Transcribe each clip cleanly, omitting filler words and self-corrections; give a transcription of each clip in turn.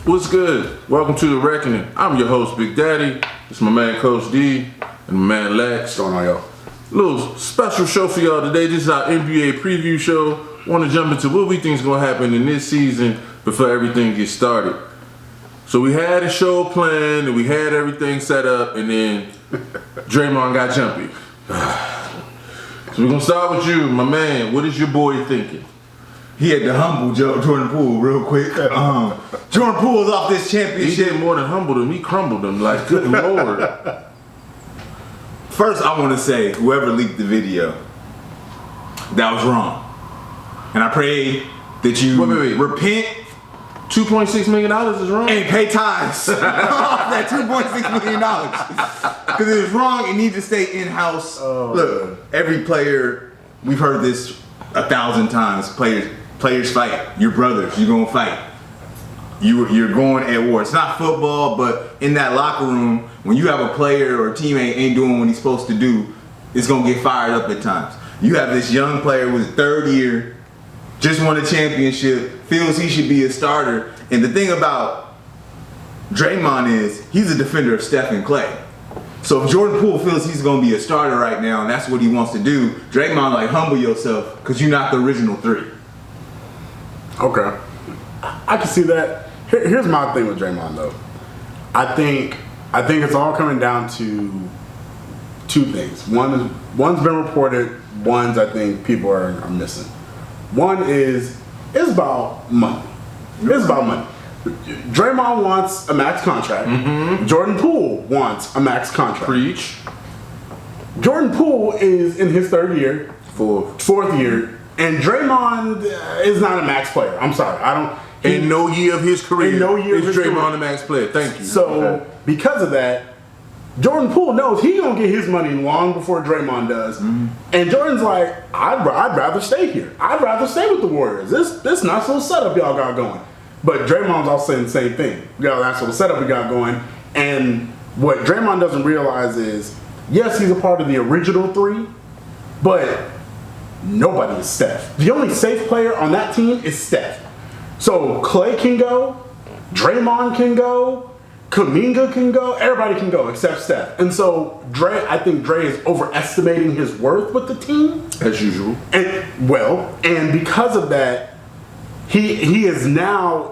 What's good? Welcome to The Reckoning. I'm your host, Big Daddy. It's my man, Coach D, and my man, Lex. What's going on, y'all? Little special show for y'all today. This is our NBA preview show. Want to jump into what we think is going to happen in this season before everything gets started. So we had a show planned, and we had everything set up, and then Draymond got jumpy. So we're going to start with you, my man. What is your boy thinking? He had to humble Jordan Poole real quick. Jordan Poole's off this He championship. did more than humbled him. He crumbled him. Like, good Lord. First, I want to say, whoever leaked the video, that was wrong. And I pray that you Wait. repent $2.6 million is wrong? and pay tithes off that $2.6 million. Because it was wrong. It needs to stay in-house. Look, every player, we've heard this 1,000 times. Players fight. You're brothers. You're going to fight. You're going at war. It's not football, but in that locker room, when you have a player or a teammate ain't doing what he's supposed to do, it's going to get fired up at times. You have this young player who's third year, just won a championship, feels he should be a starter. And the thing about Draymond is he's a defender of Steph and Clay. So if Jordan Poole feels he's going to be a starter right now and that's what he wants to do, Draymond, like, humble yourself because you're not the original three. Okay. I can see that. Here's my thing with Draymond, though. I think it's all coming down to two things. One's been reported. One's I think people are missing. One is it's about money. It's about money. Draymond wants a max contract. Mm-hmm. Jordan Poole wants a max contract. Preach. Jordan Poole is in his third year, fourth year, and Draymond is not a max player. I'm sorry, I don't. In no year of his career, is Draymond the max player. Thank you. So because of that, Jordan Poole knows he's gonna get his money long before Draymond does, and Jordan's like, I'd rather stay here. I'd rather stay with the Warriors. This nice little setup y'all got going. But Draymond's also saying the same thing. That's what the setup we got going. And what Draymond doesn't realize is, yes, he's a part of the original three, but nobody is Steph. The only safe player on that team is Steph. So Clay can go, Draymond can go, Kuminga can go, everybody can go except Steph. And so I think Dre is overestimating his worth with the team. As usual. And because of that, he is now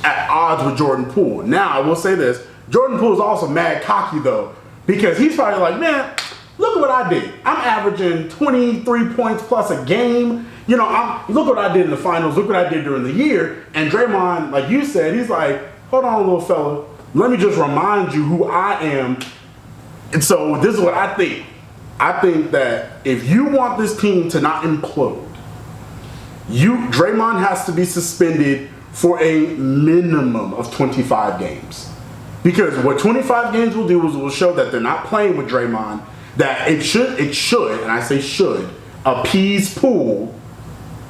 at odds with Jordan Poole. Now, I will say this. Jordan Poole is also mad cocky, though, because he's probably like, man, look at what I did. I'm averaging 23 points plus a game. You know, look what I did in the finals. Look what I did during the year. And Draymond, like you said, he's like, hold on, little fella. Let me just remind you who I am. And so this is what I think. I think that if you want this team to not implode, Draymond has to be suspended for a minimum of 25 games. Because what 25 games will do is will show that they're not playing with Draymond, that it should, and I say should, appease Poole,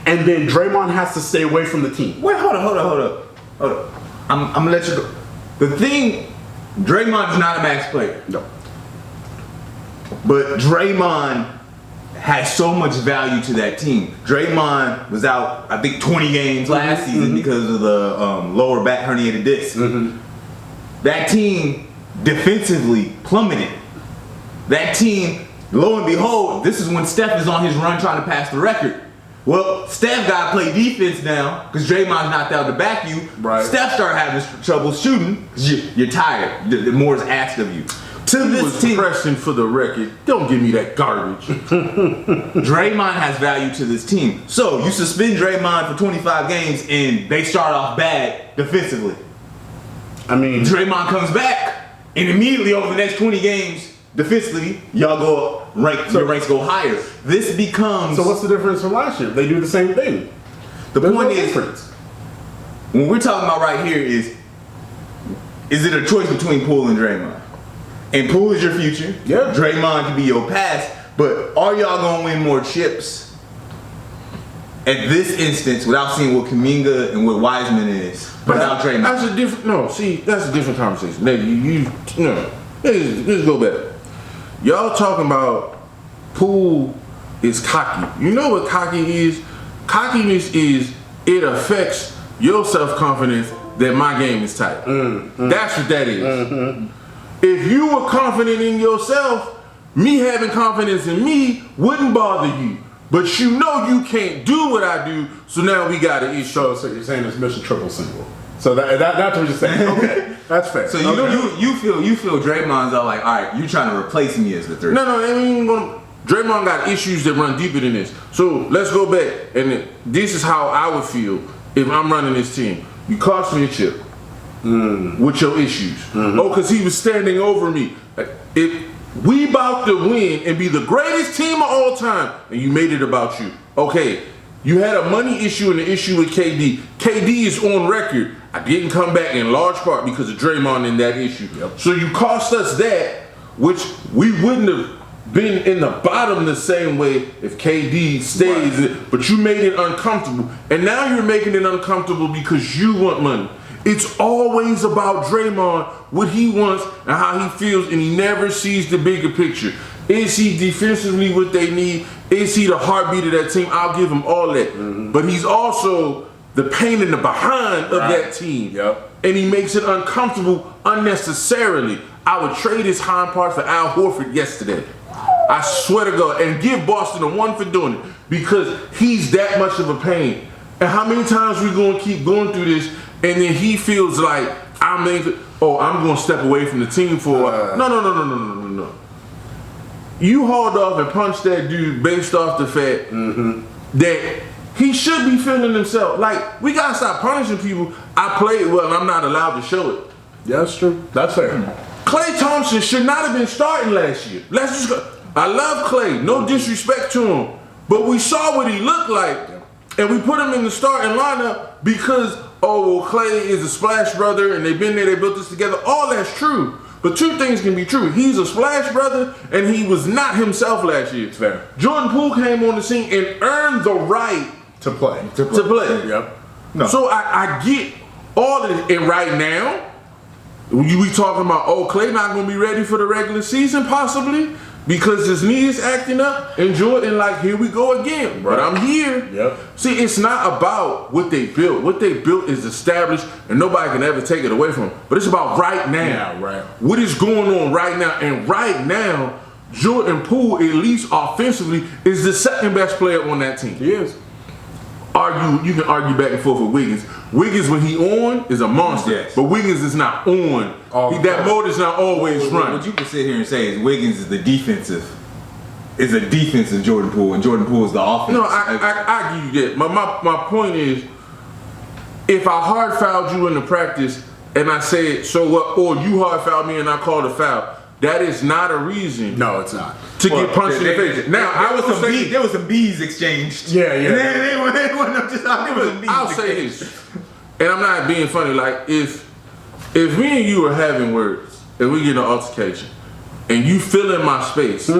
and then Draymond has to stay away from the team. Wait, hold up. I'm going to let you go. The thing, Draymond's not a max player. No. But Draymond has so much value to that team. Draymond was out, I think, 20 games last season because of the lower back herniated disc. That team defensively plummeted. That team, lo and behold, this is when Steph is on his run trying to pass the record. Well, Steph got to play defense now because Draymond's knocked out to back you. Right. Steph started having trouble shooting because you're tired. The more is asked of you. To He this was team, pressing for the record. Don't give me that garbage. Draymond has value to this team. So you suspend Draymond for 25 games and they start off bad defensively. I mean, Draymond comes back and immediately over the next 20 games, defensively, y'all go your ranks go higher. This becomes. so what's the difference from last year? They do the same thing. The There's point no is, difference. when we're talking about right here is it a choice between Poole and Draymond? And Poole is your future. Yeah. Draymond can be your past. But are y'all gonna win more chips at this instance without seeing what Kuminga and what Wiseman is without Draymond? That's a different conversation. Let's go back. Y'all talking about Poole is cocky. You know what cocky is? Cockiness is it affects your self-confidence that my game is tight. That's what that is. If you were confident in yourself, me having confidence in me wouldn't bother you. But you know you can't do what I do, so now we got an issue. So you're saying it's mission triple single. So that's what you're saying. Okay, that's fair. So you feel Draymond's all like, all right, you trying to replace me as the third. No, I ain't gonna. Draymond got issues that run deeper than this. So let's go back, and this is how I would feel if I'm running this team. You cost me a chip with your issues. Oh, because he was standing over me. If we about to win and be the greatest team of all time, and you made it about you. Okay, you had a money issue and an issue with KD. KD is on record. I didn't come back in large part because of Draymond in that issue. So you cost us that, which we wouldn't have been in the bottom the same way if KD stays. Right. But you made it uncomfortable. And now you're making it uncomfortable because you want money. It's always about Draymond, what he wants and how he feels, and he never sees the bigger picture. Is he defensively what they need? Is he the heartbeat of that team? I'll give him all that. But he's also the pain in the behind of that team. And he makes it uncomfortable unnecessarily. I would trade his hind part for Al Horford yesterday. I swear to God. And give Boston a 1 for doing it because he's that much of a pain. And how many times we going to keep going through this and then he feels like I'm going to step away from the team for a while. No. You hauled off and punched that dude based off the fact that he should be feeling himself. Like, we got to stop punishing people. I played well and I'm not allowed to show it. Yeah, that's true. That's fair. Klay Thompson should not have been starting last year. Let's just go. I love Klay. No disrespect to him. But we saw what he looked like. And we put him in the starting lineup because, Klay is a splash brother and they've been there, they built this together. All that's true. But two things can be true. He's a splash brother and he was not himself last year. It's fair. Jordan Poole came on the scene and earned the right to play. Yep. No. So I get all of it. And right now, we talking about, Klay not going to be ready for the regular season possibly because his knee is acting up and Jordan like, here we go again. Right. But I'm here. Yep. See, it's not about what they built. What they built is established and nobody can ever take it away from them. But it's about right now. Yeah, right. What is going on right now? And right now, Jordan Poole, at least offensively, is the second best player on that team. He is. You can argue back and forth with Wiggins. Wiggins, when he on, is a monster. Yes. But Wiggins is not on. That mode is not always running. What you can sit here and say is Wiggins is a defensive Jordan Poole, and Jordan Poole is the offense. No, I give you that. My point is, if I hard fouled you in the practice and I said, so what, or you hard fouled me and I called a foul, that is not a reason. No, it's not. To get punched in the face. Now, there was some bees exchanged. Yeah. And they went just out. There was some bees I'll say this, and I'm not being funny. Like if me and you are having words and we get an altercation, and you fill in my space,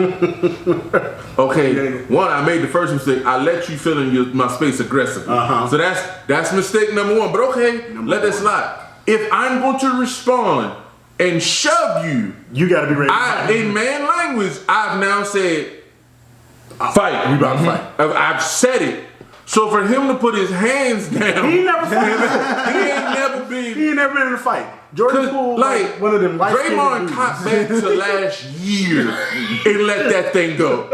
okay. One, I made the first mistake. I let you fill in my space aggressively. So that's mistake number one. But okay, let that slide. If I'm going to respond and shove you got to be ready. In man language, I've now said, fight. We about to fight. I've said it. So for him to put his hands down, he never fought. He ain't never been in a fight. Jordan Poole, like one of them. Draymond caught back to last year and let that thing go.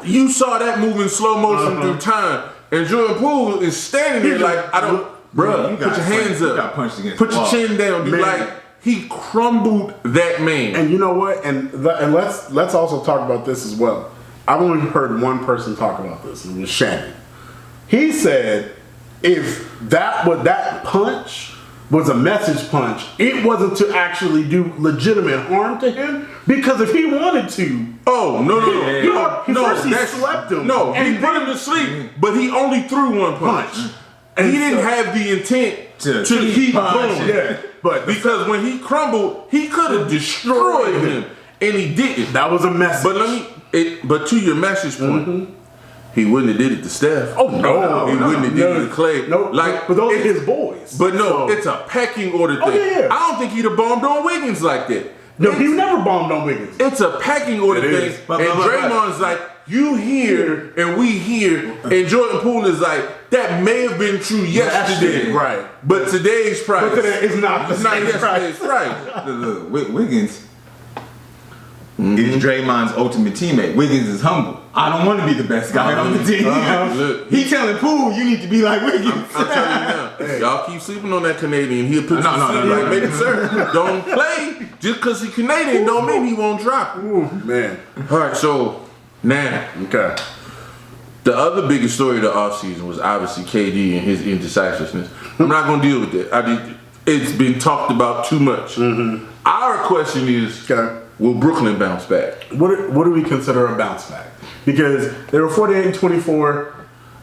You saw that move in slow motion through time, and Jordan Poole is standing there like, I don't, bruh. Put your hands up. Got punched against put your chin down, dude. Like he crumbled that man. And you know what? And let's also talk about this as well. I've only heard one person talk about this, and it was Shannon. He said if that punch was a message punch, it wasn't to actually do legitimate harm to him, because if he wanted to, he slept him. No, he put him to sleep, but he only threw one punch. And he didn't have the intent to keep going. Yeah. But because when he crumbled, he could have destroyed him, and he didn't. That was a message. But to your message point, he wouldn't have did it to Steph. Oh no, he wouldn't have did it to Klay. No, but those are his boys. But no, it's a pecking order thing. Yeah. I don't think he'd have bombed on Wiggins like that. No, he never bombed on Wiggins. It's a packing order It is. thing. But- And Draymond's like, you here and we here. And Jordan Poole is like, that may have been true yesterday. Right. But today's price. But today it's not the It's not same yesterday's price. Look, Wiggins is Draymond's ultimate teammate. Wiggins is humble. I don't want to be the best guy on the team. Look, he telling Poole, you need to be like Wiggins. I'm telling you now, y'all keep sleeping on that Canadian. He'll put you No, to no, sleep no, like, no, maybe sir, don't play. Just because he's Canadian don't mean he won't drop it. Ooh, man. All right, so now, Okay. the other biggest story of the offseason was obviously KD and his indecisiveness. I'm not going to deal with that. It's been talked about too much. Our question is, Okay. will Brooklyn bounce back? What do we consider a bounce back? Because they were 48-24.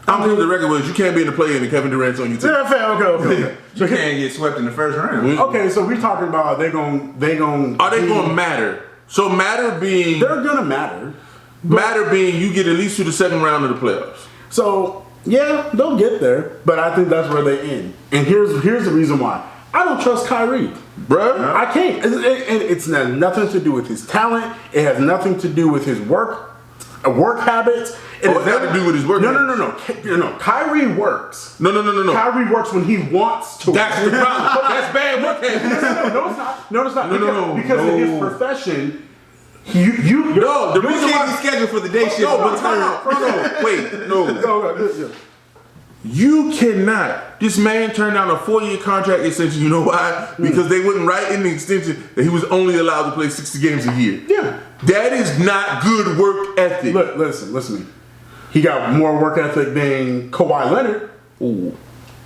I'm thinking the record was you can't be in the play-in and Kevin Durant's on your team. Yeah, fair. Okay. You can't get swept in the first round. Okay, so we're talking about they gon' Are they going to matter? So matter being They're gonna matter. you get at least to the second round of the playoffs. So yeah, they'll get there, but I think that's where they end. And here's the reason why. I don't trust Kyrie. Bruh. I can't. It's nothing to do with his talent. It has nothing to do with his work habits. It has nothing to do with his work No. Kyrie works. No. Kyrie works when he wants to. That's the problem. That's bad work habits. No, it's not. No, it's not. No, Because no. in his profession, No, the You reason can't why. be scheduled for the day shift. No, but no. Wait, no. You cannot. This man turned down a 4-year contract extension. You know why? Because they wouldn't write in the extension that he was only allowed to play 60 games a year. Yeah. That is not good work ethic. Look, listen to me. He got more work ethic than Kawhi Leonard. Ooh.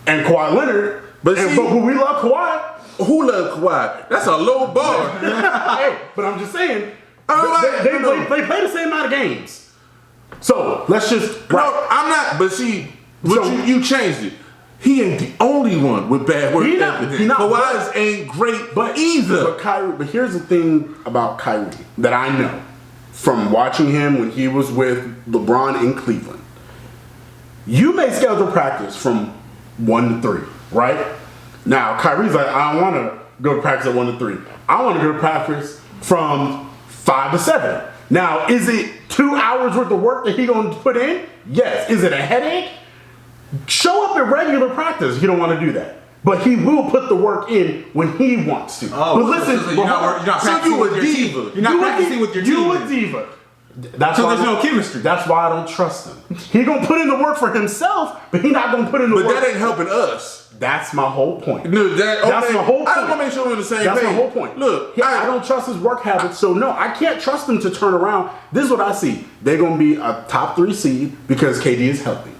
And Kawhi Leonard. But But see- we love Kawhi. Who loved Kawhi? That's a low bar. Hey, but I'm just saying. Alright, They no. play the same amount of games. So let's just. No, I'm not. But see, So- you changed it. He ain't the only one with bad work He not- ethic. he not- Kawhi's ain't great either. But Kyrie. But here's the thing about Kyrie that I know from watching him when he was with LeBron in Cleveland. You may schedule practice from 1 to 3, right? Now Kyrie's like, I don't want to go to practice at 1 to 3. I want to go to practice from 5 to 7. Now, is it 2 hours worth of work that he gonna put in? Yes. Is it a headache? Show up at regular practice. He don't want to do that. But he will put the work in when he wants to. Oh, but listen, so you're not practicing you a with your diva. team. You're not practicing with your team. You a diva. That's So why there's no chemistry. That's why I don't trust him. He gonna put in the work for himself, but he not gonna put in the But work. that ain't helping us. That's my whole point. No, That's okay. my whole point. I want to make sure we're on the same That's page. my whole point. Look, I don't trust his work habits, so no, I can't trust him to turn around. This is what I see. They're gonna be a top 3 seed because KD is healthy,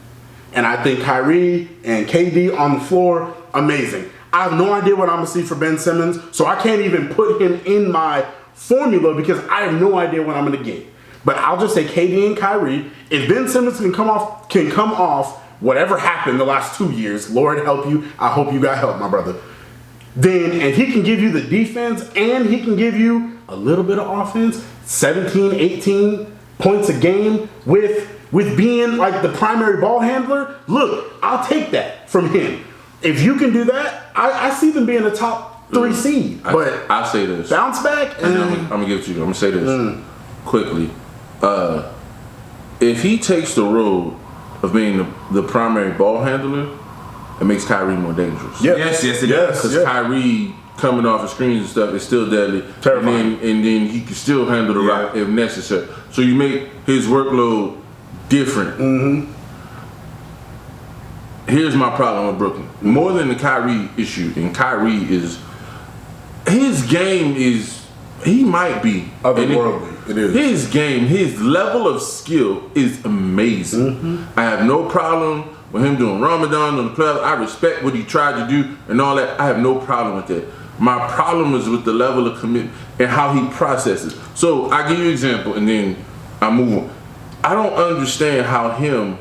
and I think Kyrie and KD on the floor, amazing. I have no idea what I'm gonna see for Ben Simmons, so I can't even put him in my formula because I have no idea what I'm gonna get. But I'll just say KD and Kyrie. If Ben Simmons can come off whatever happened the last 2 years, Lord help you. I hope you got help, my brother. Then, and he can give you the defense and he can give you a little bit of offense, 17, 18 points a game with being like the primary ball handler. Look, I'll take that from him. If you can do that, I see them being a top 3 seed. But I'll say this. bounce back. I'm gonna give it to you. I'm gonna say this quickly. If he takes the road of being the primary ball handler, it makes Kyrie more dangerous. Yeah. Yes, it Yes. does. Because Kyrie coming off of screens and stuff is still deadly. Terrifying. And then he can still handle the rock if necessary. So you make his workload different. Here's my problem with Brooklyn. More than the Kyrie issue, and Kyrie is his game is he might be Otherworldly. It is. His game, his level of skill is amazing. I have no problem with him doing Ramadan on the playoffs. I respect what he tried to do and all that. I have no problem with that. My problem is with the level of commitment and how he processes. So I give you an example and then I move on. I don't understand how him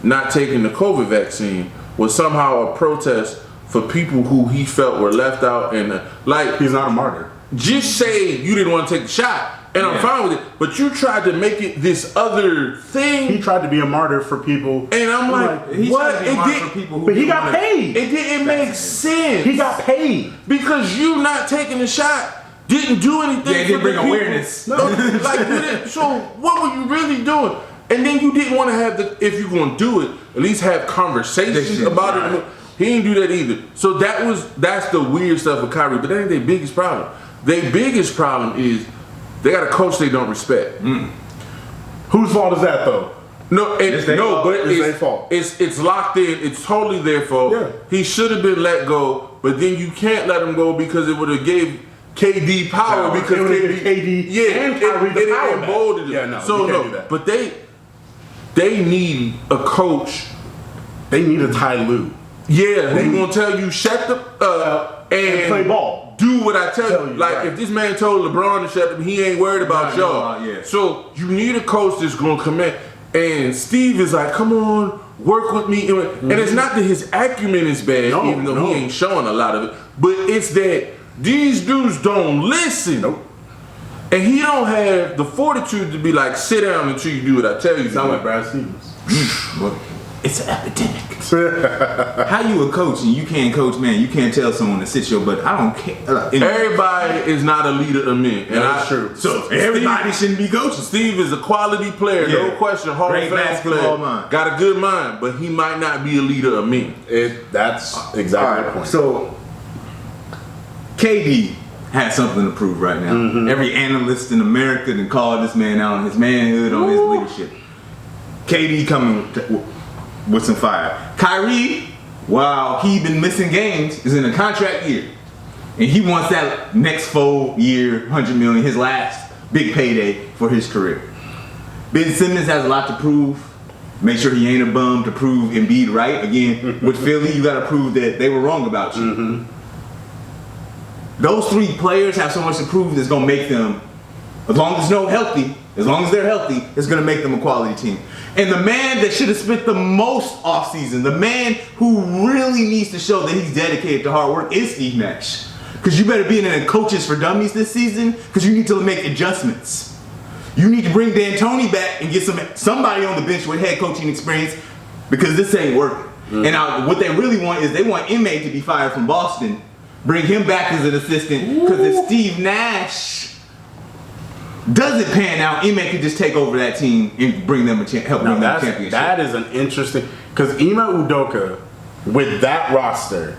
not taking the COVID vaccine was somehow a protest for people who he felt were left out and like He's not a martyr. just say you didn't want to take the shot and I'm fine with it, but you tried to make it this other thing. He tried to be a martyr for people. And I'm like, He's what? trying to be It martyr did, for people who But he didn't got wanna- paid. it didn't make sense. He got paid. because you not taking the shot didn't do anything. Yeah, it didn't bring awareness. No, like you didn't. So what were you really doing? And then you didn't want to have the. If you're gonna do it, at least have conversations about it. He didn't do that either. So that's the weird stuff with Kyrie. But that ain't their biggest problem. Their biggest problem is they got a coach they don't respect. Whose fault is that though? No, It's their fault. It's locked in. It's totally their fault. Yeah. He should have been let go, but then you can't let him go because it would have gave KD power because it would've given KD and Kyrie the power back. emboldened him. Yeah, no, so you can't no, do that. but they need a coach. They need a Ty Lue. Yeah, they gonna tell you shut the and play ball. Do what I tell you. Like right. if this man told LeBron to shut up, he ain't worried about y'all. Yeah. So you need a coach that's gonna come in. And Steve is like, come on, work with me. And it's not that his acumen is bad, even though he ain't showing a lot of it. But it's that these dudes don't listen. Nope. And he don't have the fortitude to be like, sit down until you do what I tell you to do. Sound like Brad Stevens. It's an epidemic. How you a coach and you can't coach, man? You can't tell someone to sit your butt. I don't care. Everybody is not a leader of men. And That's true. So everybody shouldn't be coaching. Steve is a quality player, no question. Hall of Fame player. Mind. Got a good mind, but he might not be a leader of men. That's exactly the point. So KD has something to prove right now. Every analyst in America can call this man out on his manhood, on his leadership. KD coming with some fire. Kyrie, while he been missing games, is in a contract year. And he wants that next full year, $100 million, his last big payday for his career. Ben Simmons has a lot to prove. Make sure he ain't a bum to prove Embiid right. Again, with Philly, you got to prove that they were wrong about you. Those three players have so much to prove that's going to make them, as long as they're healthy, it's going to make them a quality team. And the man that should have spent the most offseason, the man who really needs to show that he's dedicated to hard work is Steve Nash. Because you better be in a Coaches for Dummies this season because you need to make adjustments. You need to bring D'Antoni back and get somebody on the bench with head coaching experience because this ain't working. And what they really want is they want Ime to be fired from Boston, bring him back as an assistant because if Steve Nash doesn't pan out, Ime could just take over that team and bring them help bring them a championship. That is an interesting because Ime Udoka with that roster,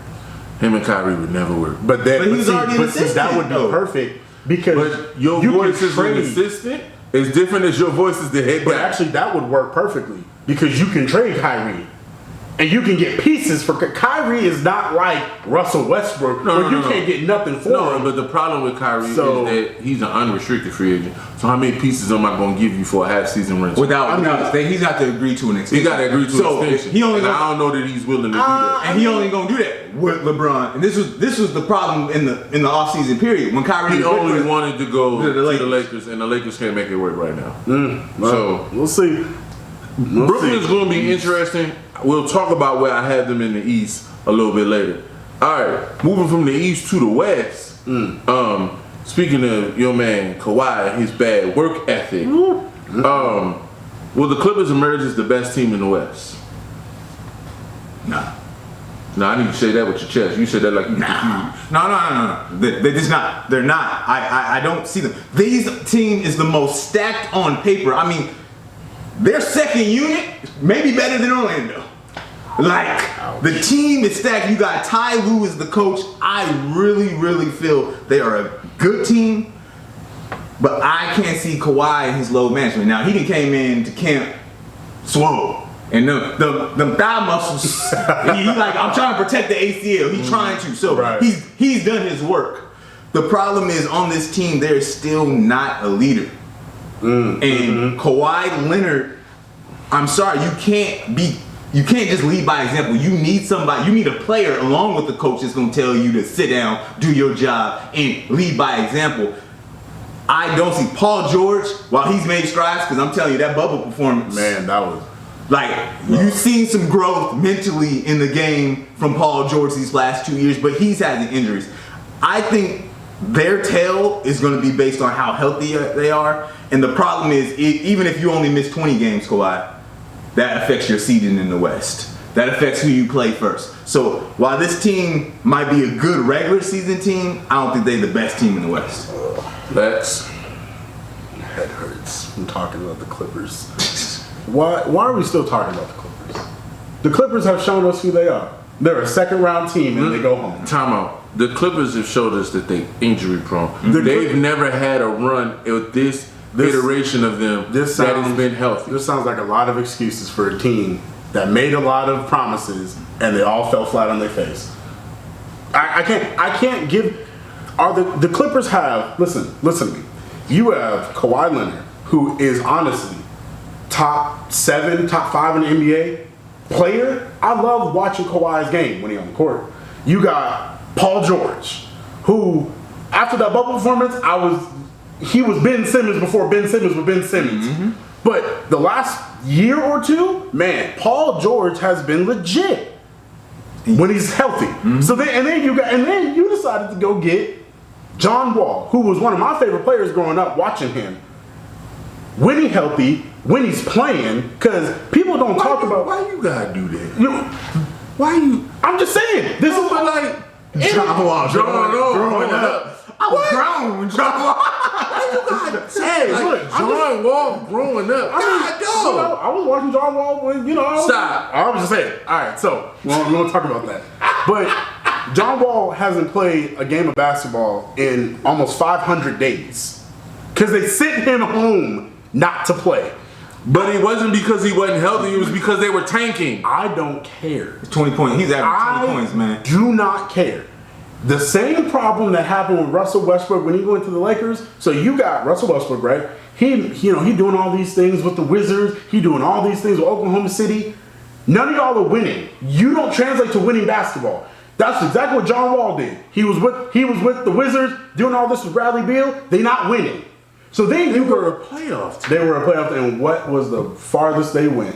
him and Kyrie would never work. But he's already an assistant. That would be perfect because but your voice as an assistant is different as your voice as the head guy. But actually, that would work perfectly because you can trade Kyrie. And you can get pieces for Kyrie is not like Russell Westbrook where you can't get nothing for him. But the problem with Kyrie is that he's an unrestricted free agent. So how many pieces am I going to give you for a half-season rental? He's got to agree to an extension. He got to agree to an extension. I don't know that he's willing to do that. And he only going to do that with LeBron. And this was the problem in the off-season period when Kyrie only wanted to go to the Lakers, and the Lakers can't make it work right now. So we'll see. Brooklyn's going to be interesting. We'll talk about where I have them in the East a little bit later. All right, moving from the East to the West. Speaking of your man Kawhi and his bad work ethic, will the Clippers emerge as the best team in the West? Nah. No, I need to say that with your chest. You said that like you confused. No. They're just not. They're not. I don't see them. This team is the most stacked on paper. I mean, their second unit may be better than Orlando. Like, the team is stacked. You got Ty Lue as the coach. I really, really feel they are a good team, but I can't see Kawhi and his load management. Now, he done came into camp swole. And the thigh muscles, he like, I'm trying to protect the ACL. He's trying to. So he's done his work. The problem is on this team, they're still not a leader. And Kawhi Leonard, I'm sorry, you can't just lead by example. You need somebody, you need a player along with the coach that's going to tell you to sit down, do your job, and lead by example. I don't see Paul George, while he's made strides, because I'm telling you, that bubble performance. Man, that was... Like, you've seen some growth mentally in the game from Paul George these last 2 years, but he's had the injuries. I think their tale is going to be based on how healthy they are. And the problem is, even if you only miss 20 games, Kawhi, that affects your seeding in the West. that affects who you play first. So while this team might be a good regular season team, I don't think they're the best team in the West. Lex. Head hurts. I'm talking about the Clippers. Why are we still talking about the Clippers? The Clippers have shown us who they are. They're a second round team and they go home. Time out. The Clippers have showed us that they injury prone. They've never had a run with this iteration of them that has been healthy. This sounds like a lot of excuses for a team that made a lot of promises and they all fell flat on their face. I can't give. The Clippers have listen to me. You have Kawhi Leonard, who is honestly top 7, top 5 in the NBA player. I love watching Kawhi's game when he's on the court. You got Paul George, who after that bubble performance, he was Ben Simmons before Ben Simmons was Ben Simmons. Mm-hmm. But the last year or two, man, Paul George has been legit when he's healthy. Mm-hmm. So then you decided to go get John Wall, who was one of my favorite players growing up, watching him. When he's healthy, when he's playing, because people don't talk about. Why you gotta do that? Why you? I'm just saying. This is like John Wall growing up. I was grown when John Wall. Why you gotta say like John Wall growing up? I was watching John Wall when Stop. I was just saying. All right, so we won't talk about that. But John Wall hasn't played a game of basketball in almost 500 days because they sent him home not to play. But it wasn't because he wasn't healthy. It was because they were tanking. I don't care. 20 points. He's averaging 20 points, man. Do not care. The same problem that happened with Russell Westbrook when he went to the Lakers. So you got Russell Westbrook, right? He doing all these things with the Wizards. He doing all these things with Oklahoma City. None of y'all are winning. You don't translate to winning basketball. That's exactly what John Wall did. He was with the Wizards doing all this with Bradley Beal. They not winning. So then they were a playoff team. They were a playoff team. And what was the farthest they went?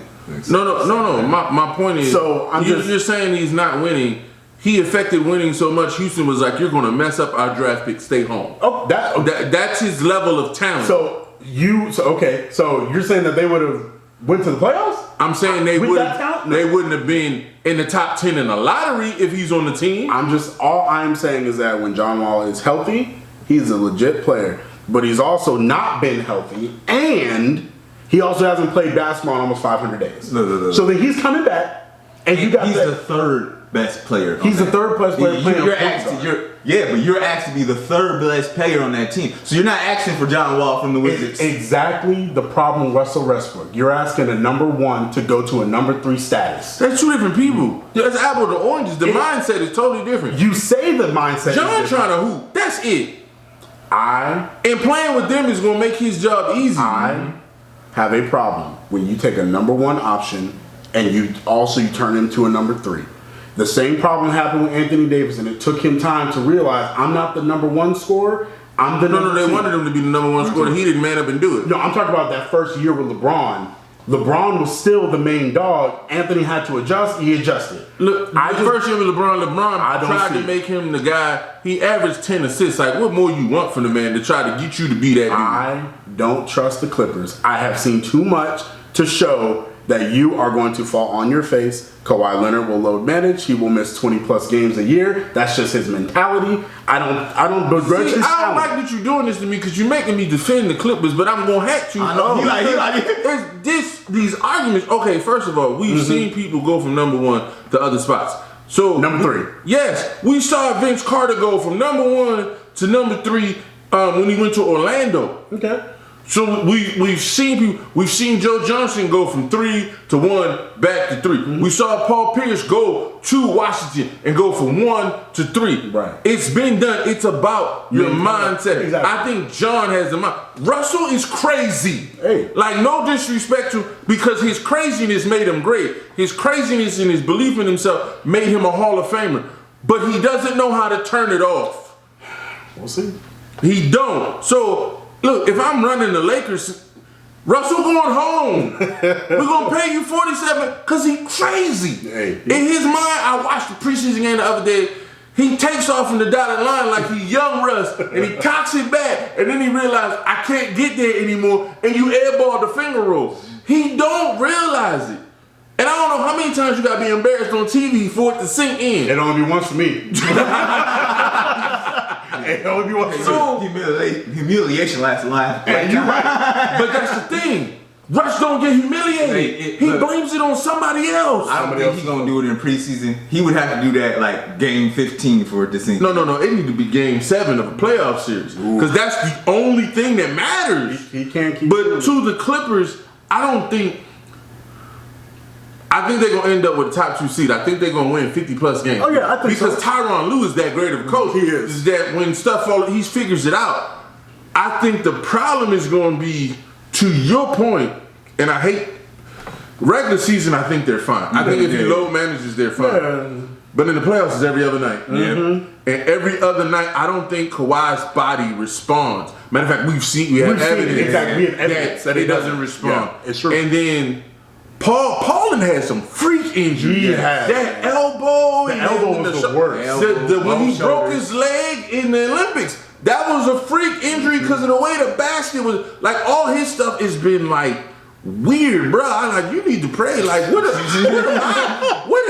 No. My point is, so you're saying he's not winning. He affected winning so much. Houston was like, "You're going to mess up our draft pick. Stay home." Oh, that's his level of talent. So you're saying that they would have went to the playoffs? I'm saying they wouldn't have been in the top 10 in the lottery if he's on the team. All I'm saying is that when John Wall is healthy, he's a legit player. But he's also not been healthy, and he also hasn't played basketball in almost 500 days. No. So then he's coming back, and he's the third best player. He's the third best player. You're asked to be the third best player on that team. So you're not asking for John Wall from the Wizards. Exactly the problem with Russell Westbrook. You're asking a number 1 to go to a number 3 status. That's two different people. That's apple to oranges. The mindset is totally different. You say the mindset. John trying to hoop. That's it. And playing with them is going to make his job easy. I have a problem when you take a number 1 option and you turn him to a number 3. The same problem happened with Anthony Davis, and it took him time to realize I'm not the number 1 scorer. I'm the number 2. They wanted him to be the number 1 scorer. He didn't man up and do it. No, I'm talking about that first year with LeBron. LeBron was still the main dog. Anthony had to adjust. He adjusted. Look, first year with LeBron tried to make him the guy. He averaged 10 assists. Like, what more you want from the man to try to get you to be that dude? I don't trust the Clippers. I have seen too much to show that you are going to fall on your face. Kawhi Leonard will load manage. He will miss 20+ games a year. That's just his mentality. I don't begrudge his talent. I don't like that you're doing this to me because you're making me defend the Clippers, but I'm gonna have to. I know. He like these arguments. Okay, first of all, we've seen people go from number 1 to other spots. So number 3. Yes, we saw Vince Carter go from number 1 to number 3 when he went to Orlando. Okay. So we've seen Joe Johnson go from 3 to 1 back to 3. Mm-hmm. We saw Paul Pierce go to Washington and go from 1 to 3. Right. It's been done. It's about your mindset. Exactly. I think John has the mind. Russell is crazy. Hey. Like, no disrespect to, because his craziness made him great. His craziness and his belief in himself made him a Hall of Famer. But he doesn't know how to turn it off. We'll see. He don't. So look, if I'm running the Lakers, Russell going home. We're going to pay you $47 because he crazy. Hey. In his mind, I watched the preseason game the other day. He takes off from the dotted line like he young Russ, and he cocks it back, and then he realized, I can't get there anymore, and you airball the finger roll. He don't realize it. And I don't don't know how many times you gotta be embarrassed on TV for it to sink in. It only be once for me. It only be once for me. So, Humiliation lasts a life. And you're right. but that's the thing. Russ don't get humiliated. He blames it on somebody else. I don't think he's gonna do it in preseason. He would have to do that like game 15 for it to sink. No. It need to be game 7 of a playoff series. Because that's the only thing that matters. He can't keep But doing to the Clippers, I think they're gonna end up with a top 2 seed. I think they're gonna win 50 plus games. Oh, yeah, I think because so. Tyronn Lue is that great of a coach. He is. That when stuff falls, he figures it out. I think the problem is gonna be, to your point, and I hate regular season. I think they're fine. I think if you load managers, they're fine. Yeah. But in the playoffs, it's every other night. Mm-hmm. And every other night, I don't think Kawhi's body responds. Matter of fact, we have evidence that it doesn't respond. Yeah, it's true. And then Paul had some freak injury. He has. That elbow. The elbow was the worst. When he broke his leg in the Olympics, that was a freak injury because of the way the basket was. Like, all his stuff has been like weird, bro. I'm like, you need to pray. Like, where did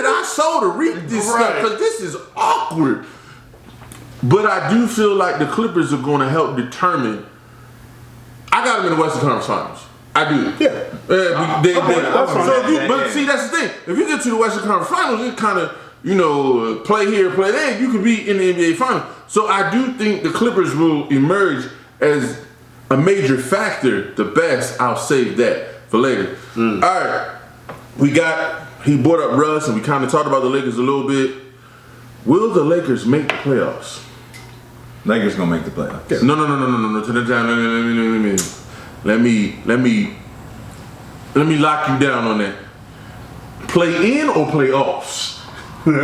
I sow to reap this stuff? Because this is awkward. But I do feel like the Clippers are going to help determine. I got them in the Western Conference Finals. I do. Yeah. That's fine. But see, that's the thing. If you get to the Western Conference Finals, it kind of, play here, play there. You could be in the NBA Finals. So I do think the Clippers will emerge as a major factor. The best, I'll save that for later. All right. He brought up Russ, and we kind of talked about the Lakers a little bit. Will the Lakers make the playoffs? Lakers gonna make the playoffs. Yeah. No. Let me lock you down on that. Play in or playoffs? Play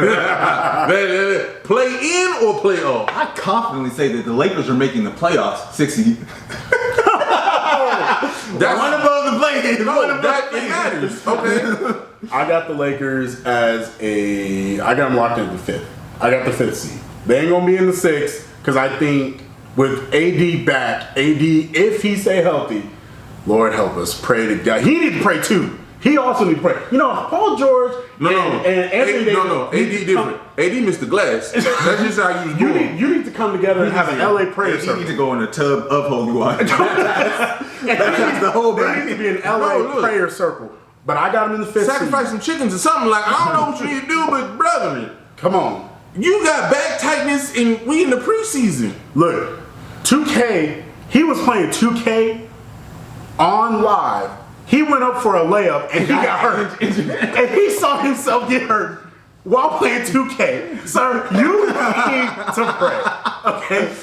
in or playoffs? I confidently say that the Lakers are making the playoffs 60. That's one above the play-in. No, that it matters. Okay. I got the Lakers I got them locked in the 5th. I got the 5th seed. They ain't gonna be in the 6th because I think with AD back, if he stay healthy, Lord help us, pray to God. He need to pray too. He also need to pray. Paul George and Anthony Davis. AD different. AD missed the glass. That's just how you do it. You need to come together and have an LA prayer You circle. need to go in a tub of holy water. That's the whole There needs to be an LA prayer circle. But I got him in the 5th Sacrifice seed. some chickens or something. Like, I don't know what you need to do, but brother, Come on. you got back tightness and we in the preseason. Look, 2K, he was playing 2K on live. He went up for a layup and he got hurt. And he saw himself get hurt while playing 2K. Sir, you need to pray. Okay?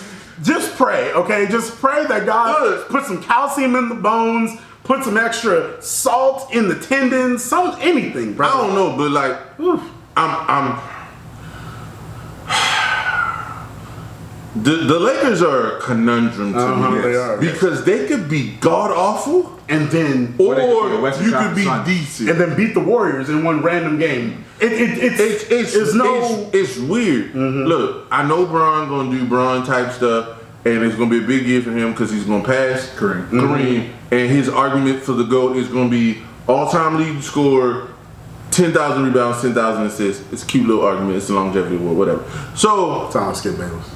Just pray, okay? Just pray that God put some calcium in the bones, put some extra salt in the tendons, anything, bro. I don't know, but like, The Lakers are a conundrum to me. They are. Because they could be god awful, And then or Western you could Conference be Finals. decent. and then beat the Warriors in one random game. It's weird. Look, I know Bron gonna do Bron type stuff, and it's gonna be a big year for him because he's gonna pass Kareem, and his argument for the GOAT is gonna be all-time leading scorer, 10,000 rebounds, 10,000 assists. It's a cute little argument. It's a longevity award, whatever. So Time Skip Bayless.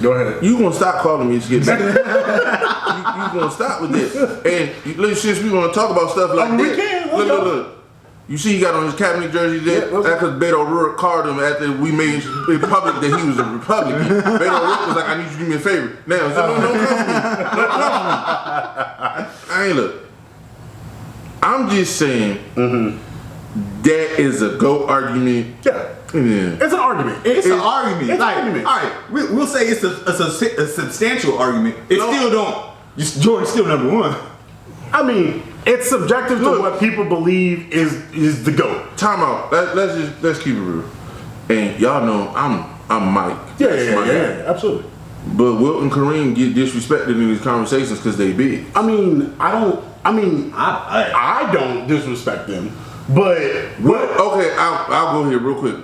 Go ahead. you gonna stop calling me Skip Bayless? you gonna stop with this? And since we gonna talk about stuff like we that, can. look. You see, he got on his Kaepernick jersey there. Yeah, That's because Beto O'Rourke called him after we made it public that he was a Republican. Beto O'Rourke was like, "I need you to do me a favor." Now, no, come for me. I ain't look. I'm just saying that is a GOAT argument. Yeah. Yeah. It's an argument. It's an argument. It's an Like, argument. all right, we'll say it's a substantial argument. It still don't. Jordan's still number one. I mean, it's subjective to Look. what people believe is the GOAT. Time out. Let's keep it real. And y'all know I'm Mike. That's my guy. Absolutely. But Wilt and Kareem get disrespected in these conversations because they big. I don't disrespect them, but Okay, I'll go here real quick.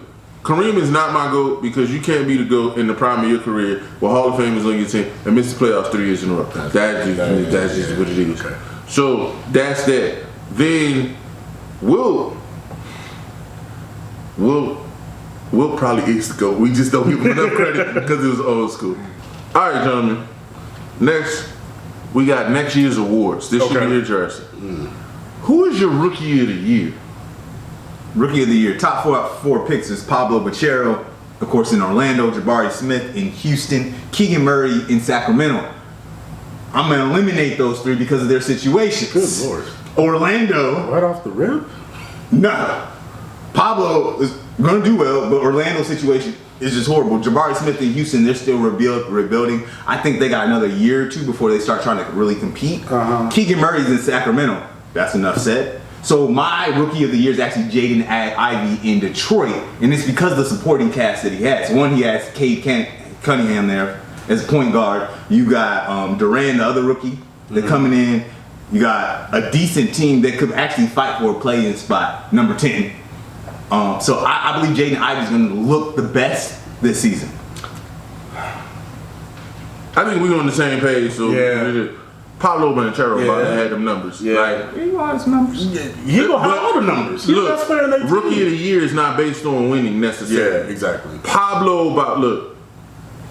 Kareem is not my GOAT because you can't be the GOAT in the prime of your career with Hall of Fame is on your team and miss the playoffs 3 years in a row. That's just what it is. Okay. So that's that. Then Wilt Will probably is the GOAT. We just don't give him enough credit because it was old school. All right, gentlemen. Next, we got next year's awards. This should be interesting. Who is your rookie of the year? Rookie of the year. Top four picks is Pablo Bachero, of course, in Orlando. Jabari Smith in Houston. Keegan Murray in Sacramento. I'm going to eliminate those three because of their situations. Good Lord. Orlando. Right off the rip? No. Pablo is going to do well, but Orlando's situation is just horrible. Jabari Smith in Houston, they're still rebuilding. I think they got another year or two before they start trying to really compete. Keegan Murray's in Sacramento. That's enough said. So my rookie of the year is actually Jaden Ivey in Detroit, and it's because of the supporting cast that he has. One, he has Cade Cunningham there as point guard. You got Duran, the other rookie, that's coming in. You got a decent team that could actually fight for a play-in spot, number 10. So I believe Jaden Ivey's going to look the best this season. I think we're on the same page. So Pablo Banchero about to have them numbers. Yeah. Like, He wants numbers. He gonna have all the numbers. He's the best player in their team. Rookie of the year is not based on winning necessarily. Yeah, exactly. Pablo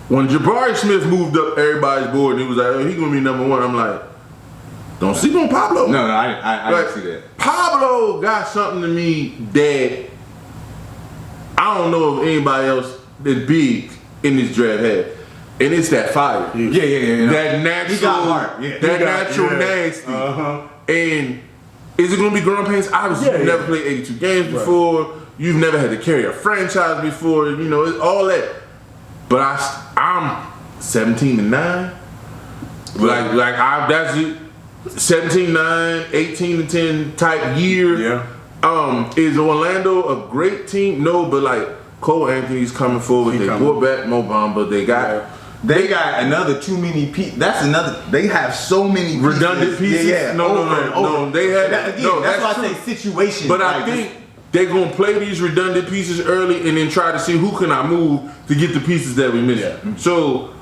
when Jabari Smith moved up everybody's board and he was like, oh, he's gonna be number one. I'm like, don't sleep on Pablo. No, I Like, didn't see that. Pablo got something to me that I don't know if anybody else that's big in this draft had. And it's that fire. Yeah. That natural, He got heart. Yeah. that natural nasty. And is it going to be growing pains? Obviously, you've never played 82 games before. You've never had to carry a franchise before. You know, it's all that. But I'm 17-9. That's it. 17-9, 18-10 type year. Yeah. Is Orlando a great team? No, but like Cole Anthony's coming forward. They brought back Mo Bamba. They got another too many pieces. That's another. They have so many redundant pieces. No. They had that's why I say situation. But I think they're gonna play these redundant pieces early and then try to see who can I move to get the pieces that we missed. Yeah. So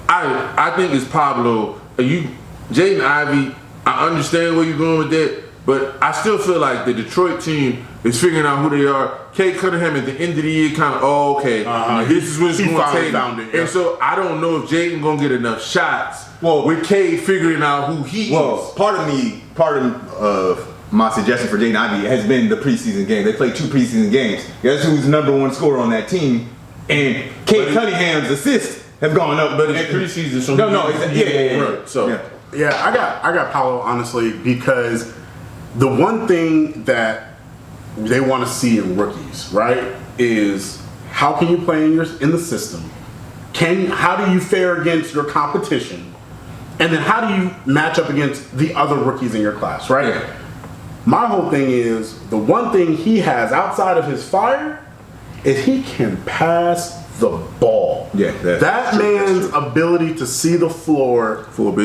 I think it's Pablo. Jaden Ivey. I understand where you're going with that, but I still feel like the Detroit team is figuring out who they are. Cade Cunningham at the end of the year kind of, this is what it's going to take. And so I don't know if Jaden going to get enough shots with Cade figuring out who he is. Part of my suggestion for Jaden Ivey has been the preseason game. They played 2 preseason games. Guess who's the number 1 scorer on that team? And Cade Cunningham's assists have gone up. But it's preseason, so I got Paolo, honestly, because the one thing that they want to see in rookies, right, is how can you play in the system? How do you fare against your competition? And then how do you match up against the other rookies in your class, right? Yeah. My whole thing is, the one thing he has outside of his fire is he can pass the ball. Yeah, that man's ability to see the floor for a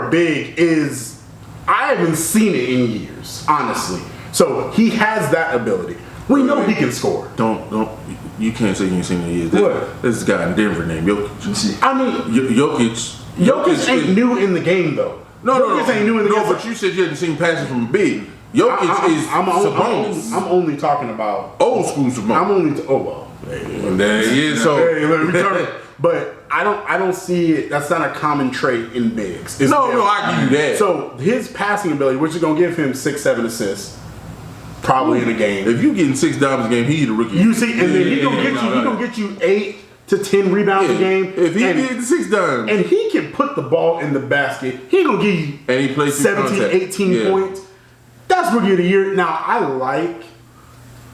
big is I haven't seen it in years, honestly. So he has that ability. We know he can score. You can't say you ain't seen it in years. What? This guy in Denver named Jokic. I mean, Jokic ain't new in the game though. Jokic ain't new in the game. No, but you said you hadn't seen passes from a big. Jokic is Sabonis. I'm only talking about old school Sabonis. There he is. But I don't see it. That's not a common trait in bigs. I give you that. So his passing ability, which is gonna give him 6-7 assists, probably in a game. If you getting 6 dimes a game, he's the rookie. You see, and then he gonna get you 8 to 10 rebounds a game. If he getting 6 dimes, and he can put the ball in the basket, he gonna give you 17, 18 points. That's rookie of the year. Now I like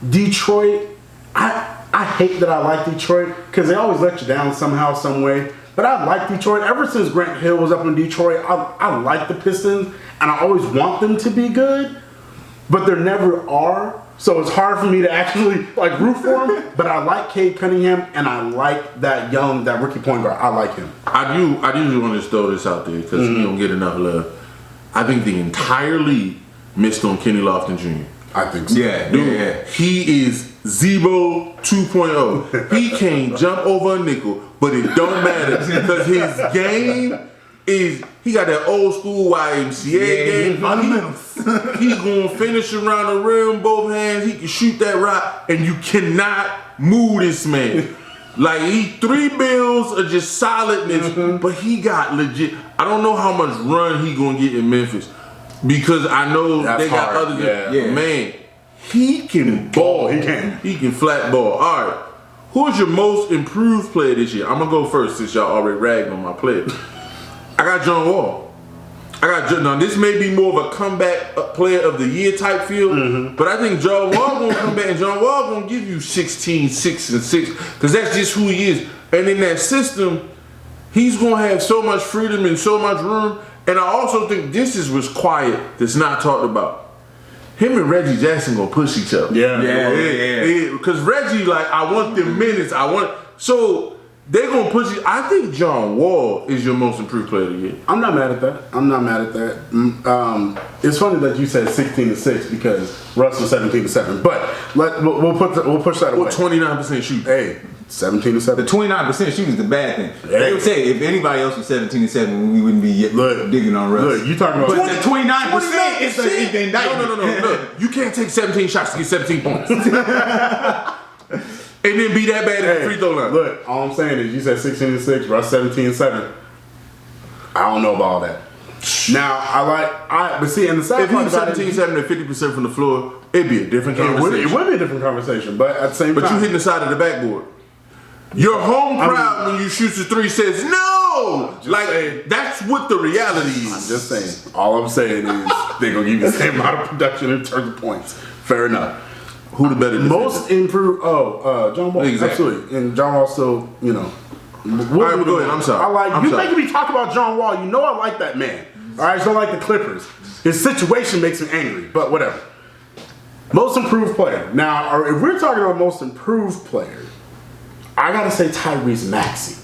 Detroit. I hate that I like Detroit because they always let you down somehow, some way. But I like Detroit. Ever since Grant Hill was up in Detroit, I like the Pistons, and I always want them to be good, but there never are. So it's hard for me to actually root for them. But I like Cade Cunningham, and I like that rookie point guard. I like him. I do just want to throw this out there because he don't get enough love. I think the entire league missed on Kenny Lofton Jr. I think so. Dude, he is Zebo 2.0. He can't jump over a nickel, but it don't matter because his game is he got that old school YMCA game. fundamentals. He's going to finish around the rim, both hands. He can shoot that rock, and you cannot move this man. Like, he 3 bills of just solidness, but he got legit. I don't know how much run he going to get in Memphis because I know they got hard. other man, he can ball. He can. He can flat ball. All right. Who's your most improved player this year? I'm going to go first since y'all already ragged on my player. I got John Wall. Now this may be more of a comeback player of the year type feel, but I think John Wall gonna come back and John Wall gonna give you 16, 6, and 6 because that's just who he is. And in that system, he's gonna have so much freedom and so much room. And I also think this is what's quiet that's not talked about. Him and Reggie Jackson gonna push each other. Yeah. Because Reggie, like, I want them minutes. So they're gonna push you. I think John Wall is your most improved player of the year. I'm not mad at that. It's funny that you said 16-6 because Russ was 17-7. But we'll push that away. Or 29% shooting. Hey, 17-7. The 29% shooting is the bad thing. Hey. They would say if anybody else was 17-7, we wouldn't be yet digging on Russ. Look, you talking about But the 29% is the indictment. No. Look, you can't take 17 shots to get 17 points. And then be that bad at the free throw line. Look, all I'm saying is you said 16-6, Russ 17-7. I don't know about all that. Now but see, and the sad If he part was about it, 17-7 and 50% from the floor, it'd be a different conversation. it would be a different conversation, but at the same But time, you hitting the side of the backboard. Your home crowd when you shoot the 3 says no. Like saying. that's what the reality is. I'm just saying. All I'm saying is they're gonna give you the same amount of production in terms of points. Fair enough. Who the better Most improved? John Wall. Exactly. Absolutely, and John Wall still, you know. All right, go ahead. I'm sorry. I'm sorry. Making me talk about John Wall. You know I like that man. All right, I just don't like the Clippers. His situation makes me angry, but whatever. Most improved player. Now, if we're talking about most improved player, I gotta say Tyrese Maxey,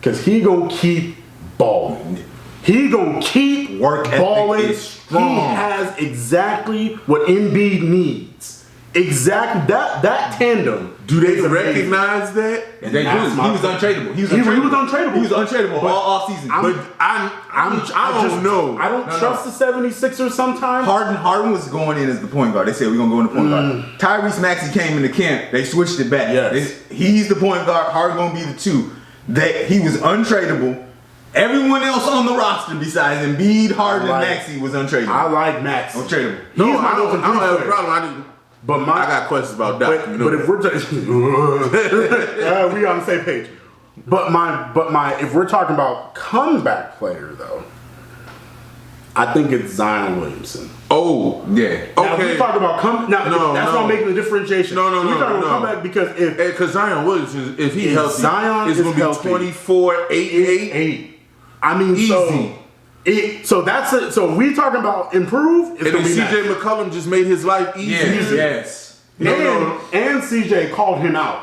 because he gonna keep balling. He gonna keep Work ethic balling. is strong. He has exactly what Embiid needs. Exactly that tandem. Do they is amazing. recognize that? They do. He That's was my- untradeable. He was untradeable. He was untradeable all offseason. But I don't know. I don't trust the 76ers sometimes. Harden was going in as the point guard. They said we're gonna go in the point guard. Tyrese Maxey came into camp. They switched it back. Yes. He's the point guard. Harden gonna be the 2. He was untradeable. Everyone else on the roster besides Embiid, Harden, and Maxey was untradeable. I like Maxey. Untradeable. No, He's my I most don't have a improved player. problem. But I got questions about that. But if we're we on the same page. But if we're talking about comeback player though, I think it's Zion Williamson. Oh, Yeah. Now, if we talk about that's why I'm making the differentiation. No. We're talking about comeback because because Zion Williamson, if he If healthy, Zion it's is gonna be healthy, 24, 8. I mean, Easy. so that's it. So if we talking about improve, it's And gonna then be CJ McCollum just made his life easy. Yes. And CJ called him out,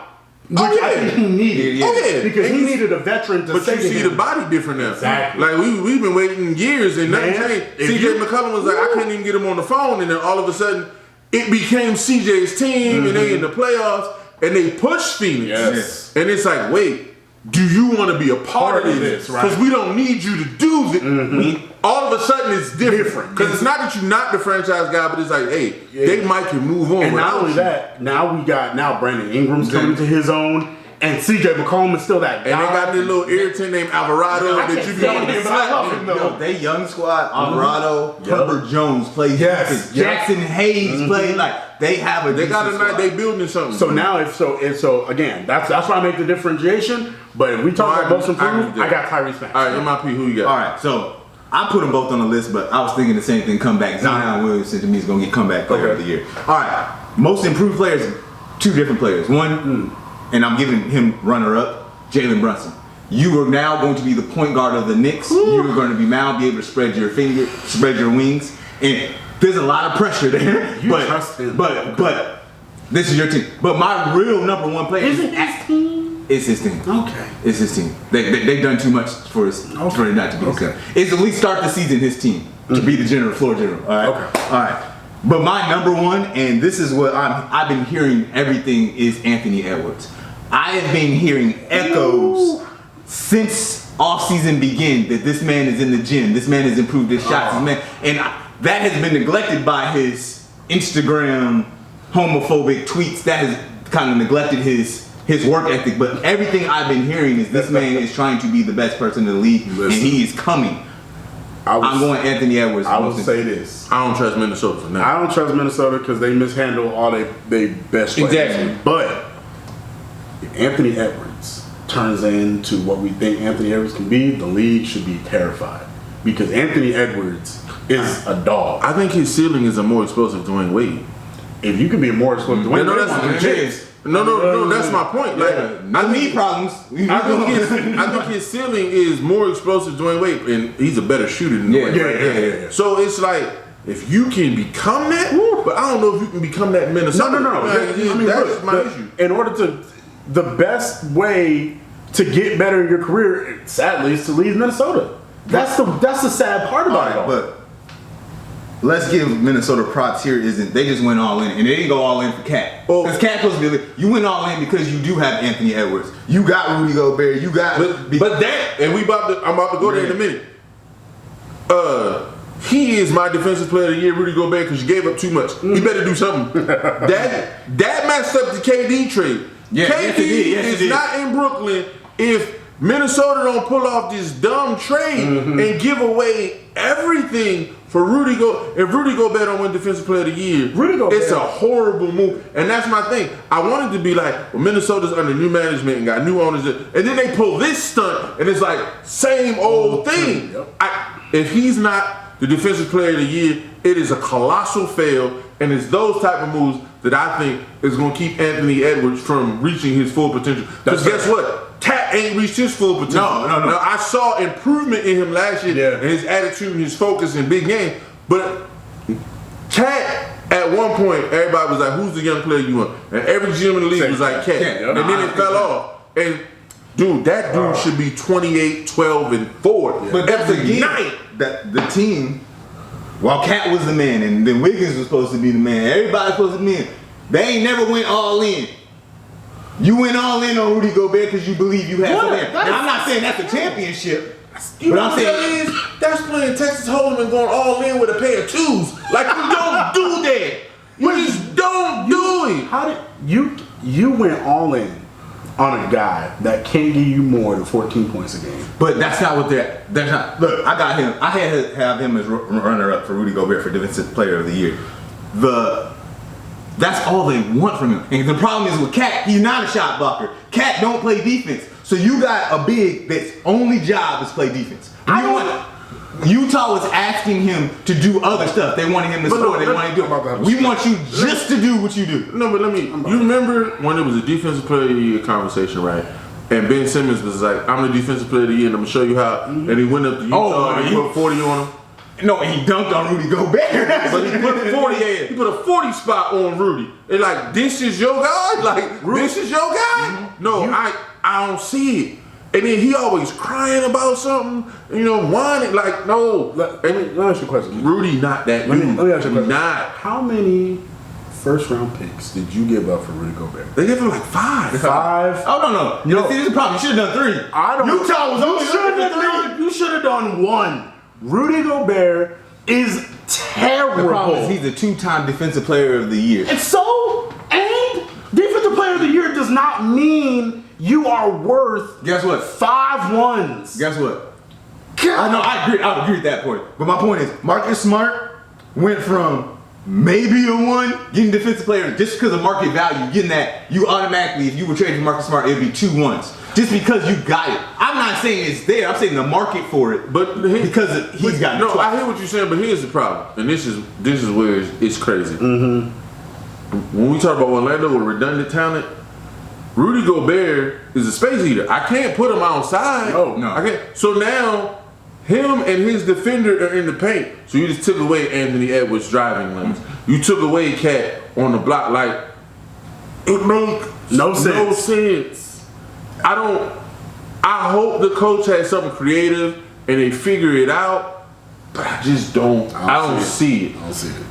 which Oh, yeah. I think he needed. Yeah. Because And he you- needed a veteran to But say you to see him. the body different now. Exactly. Like we've been waiting years and nothing Man, changed. if CJ McCollum was like, I couldn't even get him on the phone, and then all of a sudden it became CJ's team, and they in the playoffs, and they pushed Phoenix. Yes. And it's like, wait, do you want to be a part of this? right. Because we don't need you to do this. All of a sudden it's different. Because it's not that you're not the franchise guy, but it's like, hey, they might can move on. And not without only you. that, now Brandon Ingram's coming to his own, and CJ McCollum is still that guy. And they got this little irritant named Alvarado I that can't you be stand on him, the but I love him, slap. though. They young squad, Alvarado, Herbert Jones plays defense. Yep. Jackson Hayes played like they have a They got a decent night. squad. They building something. So now, so again, that's why I make the differentiation. But if we talk about most improved, I got Tyrese Maxey. All right, MIP, who you got? All right, so I put them both on the list, but I was thinking the same thing. Comeback. Zion Williamson to me is going to get comeback player of the year. All right, most improved players, 2 different players. One, and I'm giving him runner-up, Jalen Brunson. You are now going to be the point guard of the Knicks. You are going to now be able to spread your wings, and there's a lot of pressure there. You trust him. But this is your team. But my real number 1 player Is it his team? It's his team. Okay. It's his team. They've done too much for it not to be his team. It's at least start the season his team to be the floor general. All right. Okay. All right. But my number 1, and this is what I've been hearing everything, is Anthony Edwards. I have been hearing echoes since off season begin that this man is in the gym, this man has improved his shots, that has been neglected by his Instagram homophobic tweets. That has kind of neglected his work ethic. But everything I've been hearing is this man is trying to be the best person in the league, and he is coming. I'm going Anthony Edwards. I will say this. I don't trust Minnesota for now. I don't trust Minnesota because they mishandle all their best players. Exactly. But if Anthony Edwards turns into what we think Anthony Edwards can be, the league should be terrified. Because Anthony Edwards is a dog. I think his ceiling is a more explosive Dwayne Wade. If you can be a more explosive Dwayne Wade, No, that's my point. Like, I need problems. I think his ceiling is more explosive Dwayne Wade, and he's a better shooter than Dwayne Wade. Yeah. So it's like, if you can become that, but I don't know if you can become that in Minnesota. No. That's my issue. In order to, the best way to get better in your career, sadly, is to leave Minnesota. That's the sad part about it. All. But let's give Minnesota props here. They just went all in, and they didn't go all in for Cat. Because Cat supposed to be like, you went all in because you do have Anthony Edwards. You got Rudy Gobert. You got. I'm about to go there in a minute. He is my defensive player of the year, Rudy Gobert, because you gave up too much. He better do something. that messed up the KD trade. Yeah, KD is not in Brooklyn if Minnesota don't pull off this dumb trade and give away everything for Rudy Gobert. If Rudy Gobert don't win Defensive Player of the Year, it's a horrible move. And that's my thing. I wanted to be like, well, Minnesota's under new management and got new owners. And then they pull this stunt, and it's like, same old thing. If he's not the Defensive Player of the Year, it is a colossal fail. And it's those type of moves that I think is going to keep Anthony Edwards from reaching his full potential. Because guess what? Cat ain't reached his full potential. No. Now, I saw improvement in him last year, and his attitude and his focus in big game. But Cat, at one point, everybody was like, who's the young player you want? And every GM in the league was like, Cat. And then it fell off. And dude, that dude should be 28, 12, and 4. But that's every night. That the team, while Cat was the man, and then Wiggins was supposed to be the man, everybody's supposed to be the man, they ain't never went all in. You went all in on Rudy Gobert because you believe you had something. Now, I'm not saying that's a championship. But I'm saying that's playing Texas Hold'em and going all in with a pair of twos. Like, you don't do that. You just don't do it. How did you went all in on a guy that can't give you more than 14 points a game? But that's not what they're not. Look, I got him. I had to have him as runner-up for Rudy Gobert for Defensive Player of the Year. That's all they want from him. And the problem is with Cat, he's not a shot blocker. Cat don't play defense. So you got a big that's only job is play defense. Utah was asking him to do other stuff. They wanted him to score. They wanted to do it. We want you just to do what you do. No, but you remember when it was a Defensive Player of the Year conversation, right? And Ben Simmons was like, I'm the Defensive Player of the Year, and I'm going to show you how. And he went up to Utah and he put 40 on him. No, and he dunked on Rudy Gobert. But he put 40 in. He put a 40 spot on Rudy. They're like, this is your guy? Like, this is your guy? No, I don't see it. And then he always crying about something, whining. Like, no. Let me ask you a question. Rudy not that Let dude. me ask you a question. Not. How many first-round picks did you give up for Rudy Gobert? They gave him like 5. 5? Oh, no. See, this is the problem. You should have done 3. Utah was only looking for 3. You should have done 1. Rudy Gobert is terrible. The problem is he's a 2-time Defensive Player of the Year. And Defensive Player of the Year does not mean you are worth. Guess what? 5 ones. Guess what? I know. I agree with that point. But my point is, Marcus Smart went from maybe a 1 getting Defensive Player just because of market value. Getting that, you automatically, if you were trading for Marcus Smart, it'd be 2 1s. Just because you got it. I'm not saying it's there. I'm saying the market for it. But because he's got it. No, I hear what you're saying, but here's the problem, and this is where it's crazy. When we talk about Orlando with redundant talent, Rudy Gobert is a space eater. I can't put him outside. No. I can't. So now, him and his defender are in the paint. So you just took away Anthony Edwards' driving lanes. You took away Cat on the block. Like, it makes no sense. I hope the coach has something creative and they figure it out, but I just don't. I don't see it.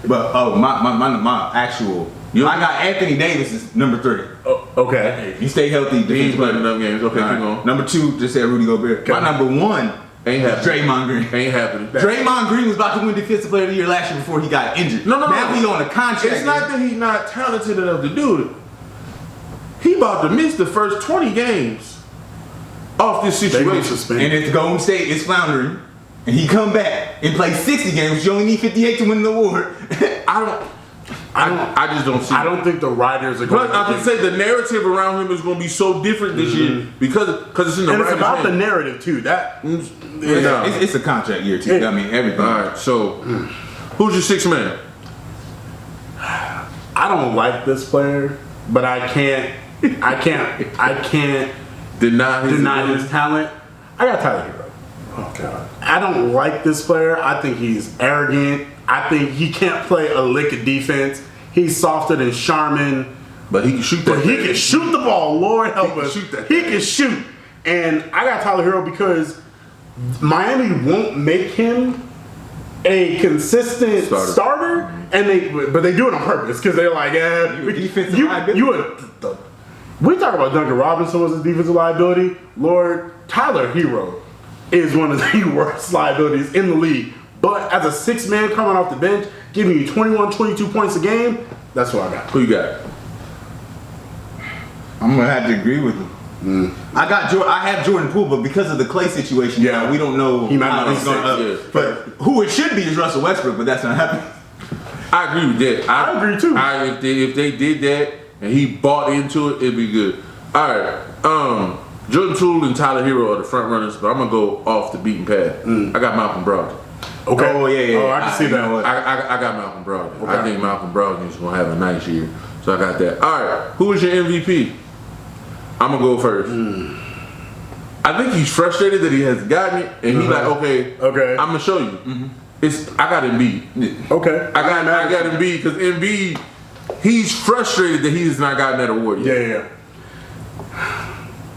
But my actual, I got Anthony Davis is number 3. Okay. He stay healthy. He ain't defensive playing player. enough games. Okay, keep going. Number 2, just said Rudy Gobert. My number 1 Ain't is happening. Draymond Green. Ain't happening. Draymond Green was about to win Defensive Player of the Year last year before he got injured. No. Now he on a contract. It's not that he's not talented enough to do it. He about to miss the first 20 games off this They gonna situation. suspend. And if Golden State is floundering, and he come back and play 60 games, you only need 58 to win the award. I just don't see. I don't think the writers are going Plus, I can say the narrative around him is going to be so different this year because it's in the and it's writer's about the hand. narrative too. That Yeah. It's a contract year too. I mean everything. All right, so who's your sixth man? I don't like this player, but I can't deny his talent. I got Tyler Hero. Oh God. I don't like this player. I think he's arrogant. I think he can't play a lick of defense. He's softer than Charmin. But he can shoot that. But he can shoot the ball. Lord help can us. shoot that He thing. can shoot. And I got Tyler Hero because Miami won't make him a consistent starter, and but they do it on purpose because they're like, You a defensive liability. we talk about Duncan Robinson was a defensive liability. Lord, Tyler Hero is one of the worst liabilities in the league. But as a sixth man coming off the bench, giving you 21, 22 points a game, that's what I got. Who you got? I'm gonna have to agree with you. I have Jordan Poole, but because of the Clay situation, we don't know He might how not he's be going safe, But who it should be is Russell Westbrook, but that's not happening. I agree with that. I agree too. If they did that and he bought into it, it'd be good. All right. Jordan Poole and Tyler Hero are the front runners, but I'm gonna go off the beaten path. I got Malcolm Brogdon. Okay. Oh, yeah. Oh, I can see You know that. what? I got Malcolm Brogdon. Okay. I think Malcolm Brogdon is gonna have a nice year, so I got that. All right. Who is your MVP? I'm gonna go first. I think he's frustrated that he hasn't gotten it, and he's like, okay, I'm gonna show you. I got Embiid. Okay. I got Embiid because Embiid, he's frustrated that he has not gotten that award yet. Yeah.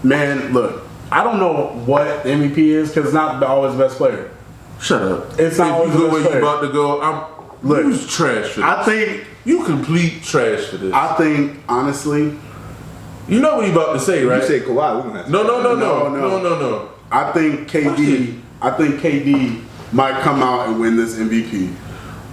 Man, look, I don't know what the MVP is because it's not always the best player. Shut up. It's not if always you go the where best you player. about to go, Look, you's trash for this. I think, You complete trash for this. I think, honestly, You know what he about to say, right? You say Kawhi, we're gonna have to. No. I think KD might come out and win this MVP.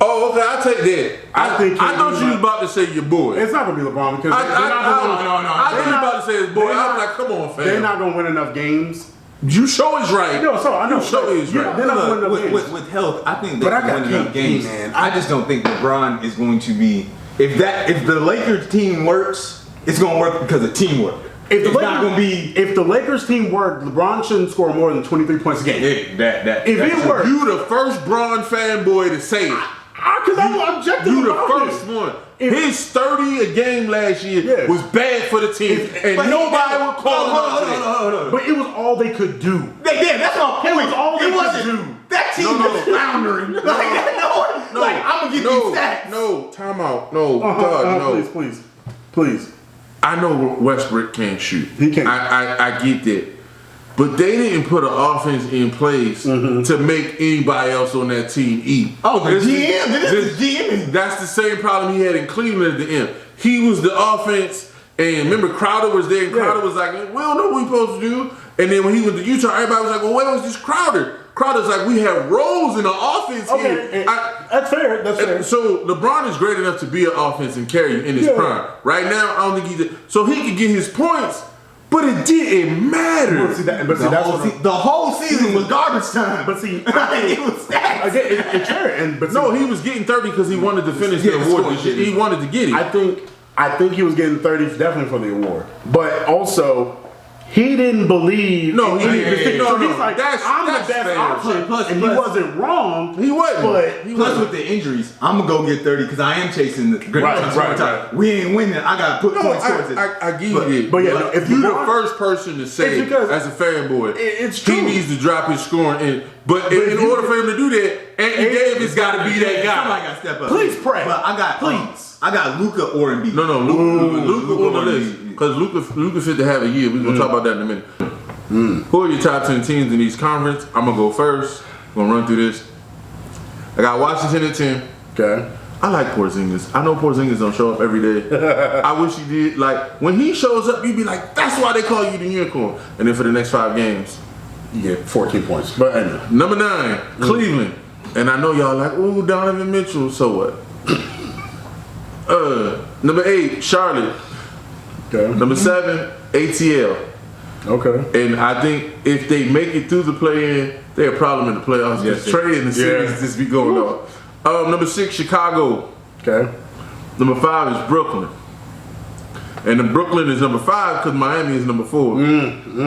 Oh, okay, I'll take that. I thought you was about to say your boy. It's not gonna be LeBron because I thought you was about to say his boy. they're I not- was like, come on, fam. they're not gonna win enough games. You show is right. No, so I know. You show is right. They're not gonna win enough games. With health, I think they But I can got win enough KD, games. man. I just don't think LeBron is going to be. If the Lakers team works, it's going to work because of teamwork. It's not going to be. If the Lakers team worked, LeBron shouldn't score more than 23 points a game. If If it worked, You the first Braun fanboy to say it. because I'm objective. You the about first it. one. If- His 30 a game last year was bad for the team, and but nobody would call him out for that. Hold on. But it was all they could do. That's my point. It was all they It could wasn't. do. That team was floundering. Like, I'm gonna give you stats. No, time out. No, God, no. Please. I know Westbrook can't shoot. He can't. I get that. But they didn't put an offense in place to make anybody else on that team eat. Oh, the GM. This is GM. That's the same problem he had in Cleveland at the end. He was the offense, and remember Crowder was there, and Crowder was like, we don't know what we're supposed to do. And then when he went to Utah, everybody was like, well, where was this Crowder? Crowder's like, we have roles in the offense here. That's fair. That's fair. So LeBron is great enough to be an offense and carry you in his prime. Right now, I don't think he did. So he could get his points, but it didn't matter. The whole season was garbage time. But see, it was stats. Again, it's fair. But No, he was getting 30 because he wanted to finish the award. He wanted to get it. I think he was getting 30 definitely for the award. But also, he didn't believe. No, in any of his things. no, So no, he's like, that's I'm the best fair. option, and he wasn't wrong. He wasn't. But Plus with the injuries, I'm gonna go get 30 because I am chasing the great Right. We ain't winning. I gotta put points towards it. I give you it. but yeah, if you're LeBron- the first person to say, It's because- as a fanboy, it's true. he needs to drop his scoring in. But in order for him to do that, Anthony Davis got to be that guy. Somebody got to step up. Please pray. But I got Luka or Embiid. No, Luka on the list. Because Luka fit to have a year. We're going to talk about that in a minute. Who are your top 10 teams in these conference? I'm going to go first. I'm going to run through this. I got Washington at 10. Okay. I like Porzingis. I know Porzingis don't show up every day. I wish he did. Like, when he shows up, you'd be like, that's why they call you the unicorn. And then for the next 5 games, you get 14 points. But anyway. Number 9, Cleveland. And I know y'all like, ooh, Donovan Mitchell, so what? Number 8, Charlotte. Okay. Number 7, ATL. Okay. And I think if they make it through the play-in, they're a problem in the playoffs. Yes, Because Trey in the series yeah. just be going on. Number 6, Chicago. Okay. Number 5 is Brooklyn. And the Brooklyn is number 5 because Miami is number 4.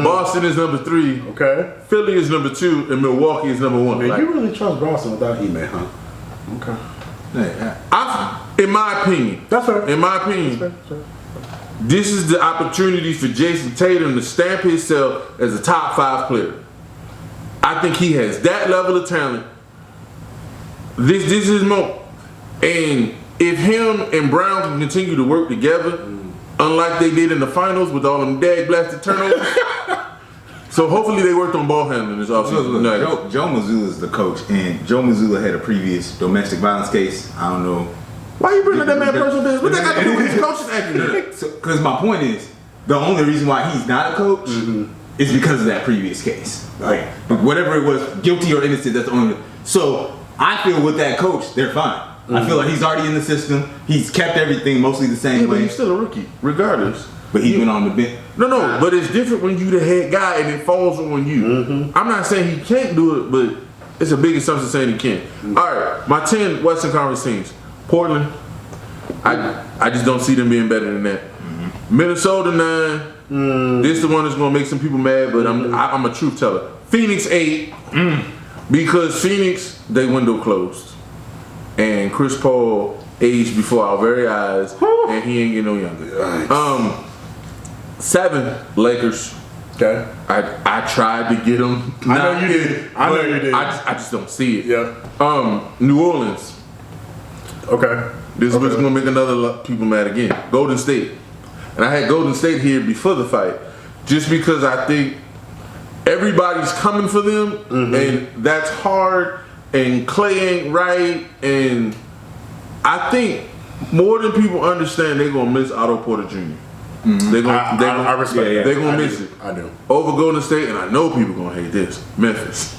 Boston is number 3. Okay. Philly is number 2, and Milwaukee is number 1. Man, Like, you really trust Boston without E-Man, huh? Okay. in my opinion, That's fair. in my opinion, That's fair. this is the opportunity for Jason Tatum to stamp himself as a top 5 player. I think he has that level of talent. This is his moment. And if him and Brown can continue to work together, unlike they did in the finals with all them dag blasted turnovers. So hopefully they worked on ball handling this offseason. Look, Joe Mazzulla is the coach, and Joe Mazzulla had a previous domestic violence case. I don't know. Why you bringing up that man personal business? What that got to do with his coaching acumen? Because my point is, the only reason why he's not a coach is because of that previous case. Like, whatever it was, guilty or innocent, that's the only. So I feel with that coach, they're fine. I feel like he's already in the system. He's kept everything mostly the same Yeah, but way. he's still a rookie, regardless. But he went on the bench. No, but it's different when you the head guy and it falls on you. I'm not saying he can't do it, but it's a big assumption saying he can. All right, my 10 Western Conference teams. Portland, I just don't see them being better than that. Minnesota 9. This is the one that's gonna make some people mad, but I'm a truth teller. Phoenix 8, because Phoenix, they window closed, and Chris Paul aged before our very eyes, and he ain't getting no younger. 7, Lakers. Okay. I tried to get them. I know you did. I know you did. I just don't see it. Yeah. New Orleans. Okay. This is what's gonna make another people mad again. Golden State. And I had Golden State here before the fight, just because I think everybody's coming for them, and that's hard. And Clay ain't right, and I think more than people understand, they're gonna miss Otto Porter Jr. They're gonna, I respect that. They're gonna miss it. I do. Over Golden State, and I know people gonna hate this. Memphis.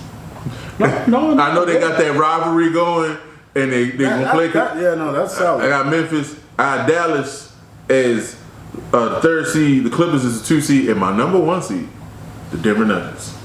No, I know they got that rivalry going, and they gonna play. Yeah, no, that's solid. I got Memphis. I got Dallas as the 3rd seed. The Clippers is the 2 seed, and my number 1 seed, the Denver Nuggets.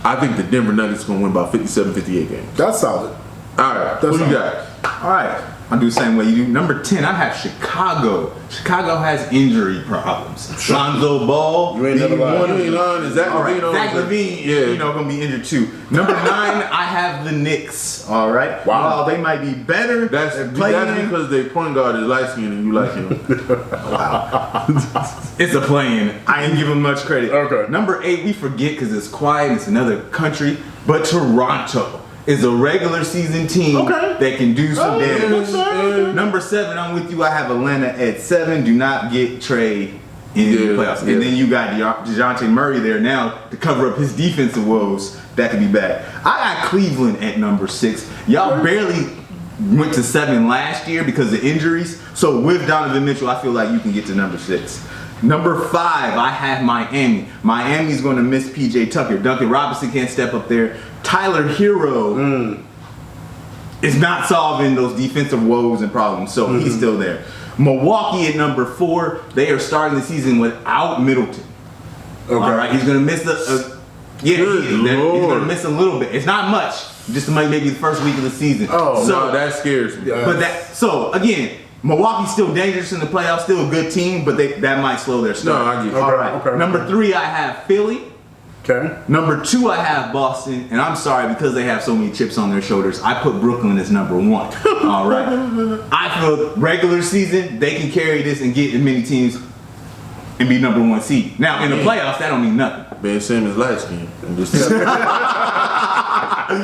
I think the Denver Nuggets gonna win by 57, 58 games. That's solid. All right, That's who you got? All right, I'll do the same way you do. Number 10, I have Chicago. Chicago has injury problems. Lonzo Ball. You ain't never lied. You ain't lying. Is Zach All right, Levine? Zach Levine, gonna be injured too. Number 9, I have the Knicks. All right. Wow. While they might be better, That's because they point guard is light skinned and you like him. it's a play-in. I ain't giving much credit. Okay. Number 8, we forget because it's quiet. It's another country, but Toronto is a regular season team that can do some damage. Number 7, I'm with you. I have Atlanta at 7. Do not get Trey in the playoffs. And then you got DeJounte Murray there now to cover up his defensive woes. That could be bad. I got Cleveland at number 6. Y'all barely went to 7 last year because of injuries. So with Donovan Mitchell, I feel like you can get to number 6. Number 5, I have Miami. Miami's going to miss PJ Tucker. Duncan Robinson can't step up there. Tyler Hero is not solving those defensive woes and problems, so he's still there. Milwaukee at number 4, they are starting the season without Middleton. Okay. All right, he's going to miss he's going to miss a little bit. It's not much, just like maybe the first week of the season. Oh, so no, that scares me. But again, Milwaukee's still dangerous in the playoffs, still a good team, but that might slow their start. No, I get you. All right. Okay. Number 3, I have Philly. Okay. Number 2, I have Boston, and I'm sorry because they have so many chips on their shoulders. I put Brooklyn as number 1. All right. I feel regular season they can carry this and get as many teams and be number 1 seed. Now in the playoffs, that don't mean nothing. Ben Simmons light skin. All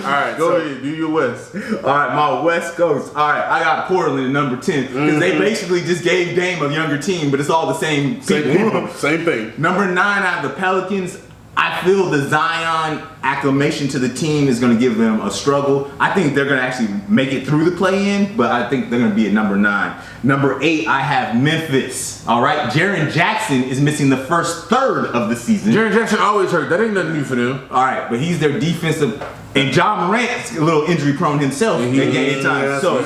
right, go ahead. Do your West. All right, my West Coast. All right, I got Portland at number 10 because they basically just gave Dame a younger team, but it's all the same people. Same thing. Number 9, I have the Pelicans. I feel the Zion acclimation to the team is going to give them a struggle. I think they're going to actually make it through the play-in, but I think they're going to be at number 9. Number 8, I have Memphis. All right, Jaren Jackson is missing the first third of the season. Jaren Jackson always hurt. That ain't nothing new for them. All right, but he's their defensive. And John Morant's a little injury prone himself at game time. So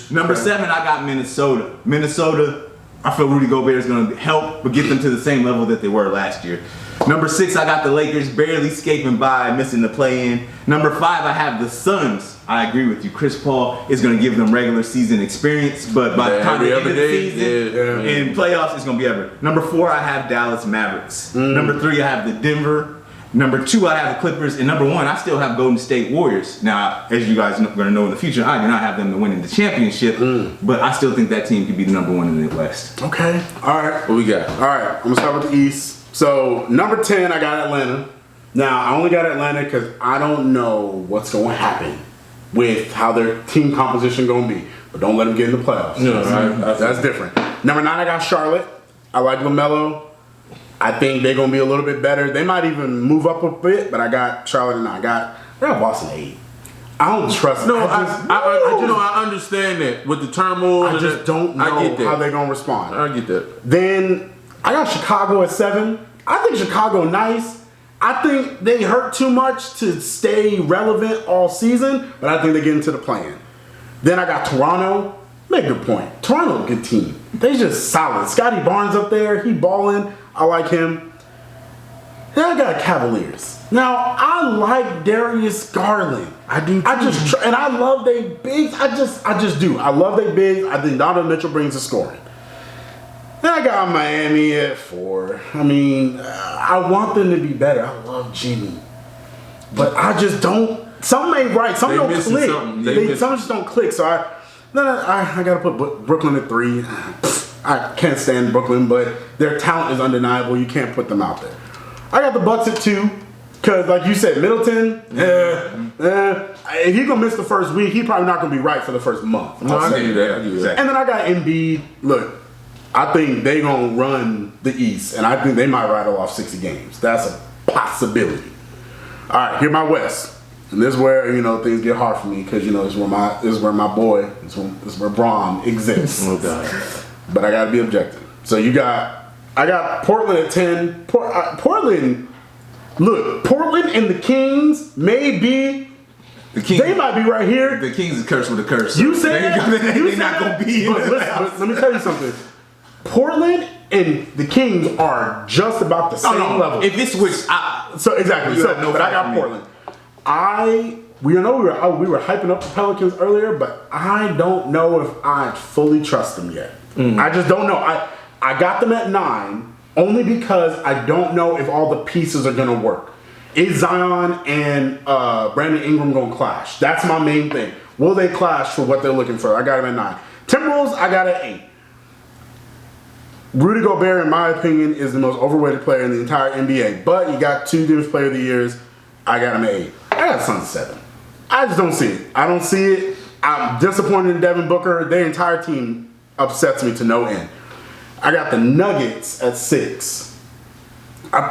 number 7, I got Minnesota. Minnesota, I feel Rudy Gobert is going to help, but get them to the same level that they were last year. Number 6, I got the Lakers barely escaping by, missing the play-in. Number 5, I have the Suns. I agree with you. Chris Paul is going to give them regular season experience, but by the time they end of the season in playoffs, it's going to be ever. Number 4, I have Dallas Mavericks. Number 3, I have the Denver. Number 2, I have the Clippers. And number 1, I still have Golden State Warriors. Now, as you guys are going to know in the future, I do not have them to win in the championship, but I still think that team could be the number 1 in the West. Okay. All right. What we got? All right. I'm going to start with the East. So, number 10, I got Atlanta. Now, I only got Atlanta because I don't know what's going to happen with how their team composition going to be. But don't let them get in the playoffs. No, that's different. Number 9, I got Charlotte. I like LaMelo. I think they're going to be a little bit better. They might even move up a bit, but I got Charlotte and I got Boston 8. I don't trust them. I understand that with the turmoil. I just don't know how they're going to respond. I get that. Then I got Chicago at 7. I think Chicago nice. I think they hurt too much to stay relevant all season, but I think they get into the play-in. Then I got Toronto. Make a good point. Toronto, good team. They just solid. Scotty Barnes up there, he balling. I like him. Then I got Cavaliers. Now I like Darius Garland. I do too. And I love they bigs. I just do. I love they bigs. I think Donovan Mitchell brings the scoring. Then I got Miami at 4. I mean, I want them to be better. I love Jimmy, but I just don't. Some ain't right. Some don't click. Some just don't click. So I gotta put Brooklyn at 3. I can't stand Brooklyn, but their talent is undeniable. You can't put them out there. I got the Bucks at 2 because, like you said, Middleton. If he's gonna miss the first week, he's probably not gonna be right for the first month. No, I give you that. And then I got Embiid. Look, I think they gonna run the East, and I think they might rattle off 60 games. That's a possibility. All right, here's my West. And this is where, things get hard for me because, this is where my boy, this is where Braun exists. Oh, God. But I got to be objective. So I got Portland at 10. Portland, look, Portland and the Kings may be, they might be right here. The Kings is cursed with a curse. You said that? They're not going to be in but let me tell you something. Portland and the Kings are just about the same level. If it's switched, so exactly. But I got Portland. We were hyping up the Pelicans earlier, but I don't know if I fully trust them yet. I just don't know. I got them at 9 only because I don't know if all the pieces are gonna work. Is Zion and Brandon Ingram gonna clash? That's my main thing. Will they clash for what they're looking for? I got them at 9. Timberwolves, I got at 8. Rudy Gobert, in my opinion, is the most overrated player in the entire NBA. But you got 2 Defensive Player of the Years. I got him at 8. I got Suns at 7. I just don't see it. I don't see it. I'm disappointed in Devin Booker. Their entire team upsets me to no end. I got the Nuggets at 6. I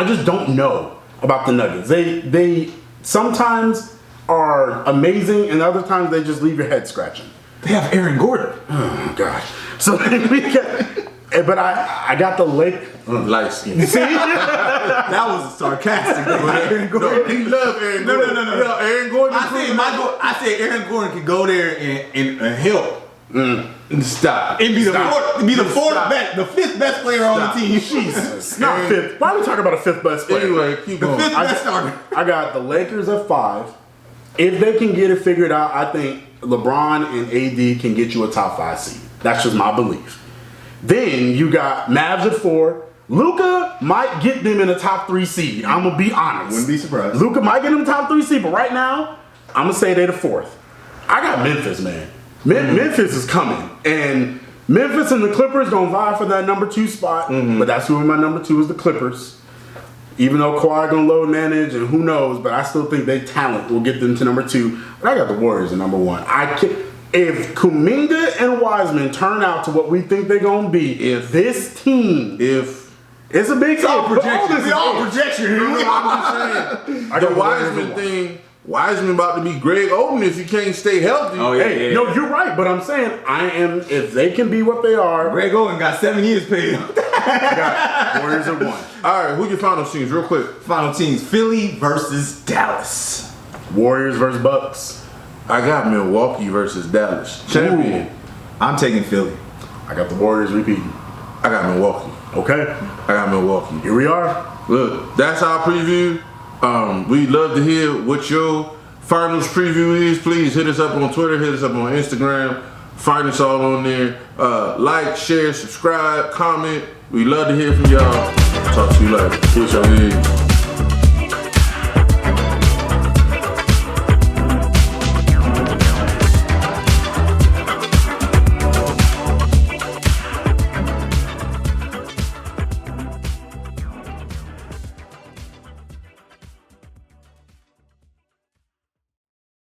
just don't know about the Nuggets. They sometimes are amazing, and other times they just leave your head scratching. They have Aaron Gordon. Oh gosh. So but I got the Lake light skin. See? That was sarcastic. Aaron Gordon. No, he love Aaron Gordon. No. Aaron Gordon. I said Aaron Gordon could go there and help. And stop. And be the fifth best player on the team. Jesus. Not fifth. Why are we talking about a 5th best player? Anyway, keep going. Fifth best starter. I got the Lakers at 5. If they can get it figured out, I think LeBron and AD can get you a top 5 seed. That's just my belief. Then you got Mavs at 4. Luka might get them in a top 3 seed. I'm gonna be honest. Wouldn't be surprised. Luka might get them a top 3 seed, but right now, I'm gonna say they're the 4th. I got Memphis, man. Memphis is coming, and Memphis and the Clippers gonna vie for that number 2 spot. But that's who my number 2 is, the Clippers. Even though Kawhi gonna load manage, and who knows, but I still think their talent will get them to number 2. But I got the Warriors at number 1. If Kuminga and Wiseman turn out to what we think they're gonna be, if It's a big It's all if. projection. This We is all if. projection here. I'm just saying. I The got the Warriors Wiseman in one. thing, Wiseman about to be Greg Oden if he can't stay healthy. Oh, yeah. Hey, no, you're right, but I'm saying if they can be what they are, Greg Oden got 7 years paid. I got Warriors at 1. All right, who your final teams, real quick? Final teams: Philly versus Dallas. Warriors versus Bucks. I got Milwaukee versus Dallas. Champion. I'm taking Philly. I got the Warriors repeating. I got Milwaukee. Okay, I got Milwaukee. here we are. Look, that's our preview. We'd love to hear what your finals preview is. Please hit us up on Twitter, hit us up on Instagram. Find us all on there. Like, share, subscribe, comment. We love to hear from y'all. Talk to you later. Peace.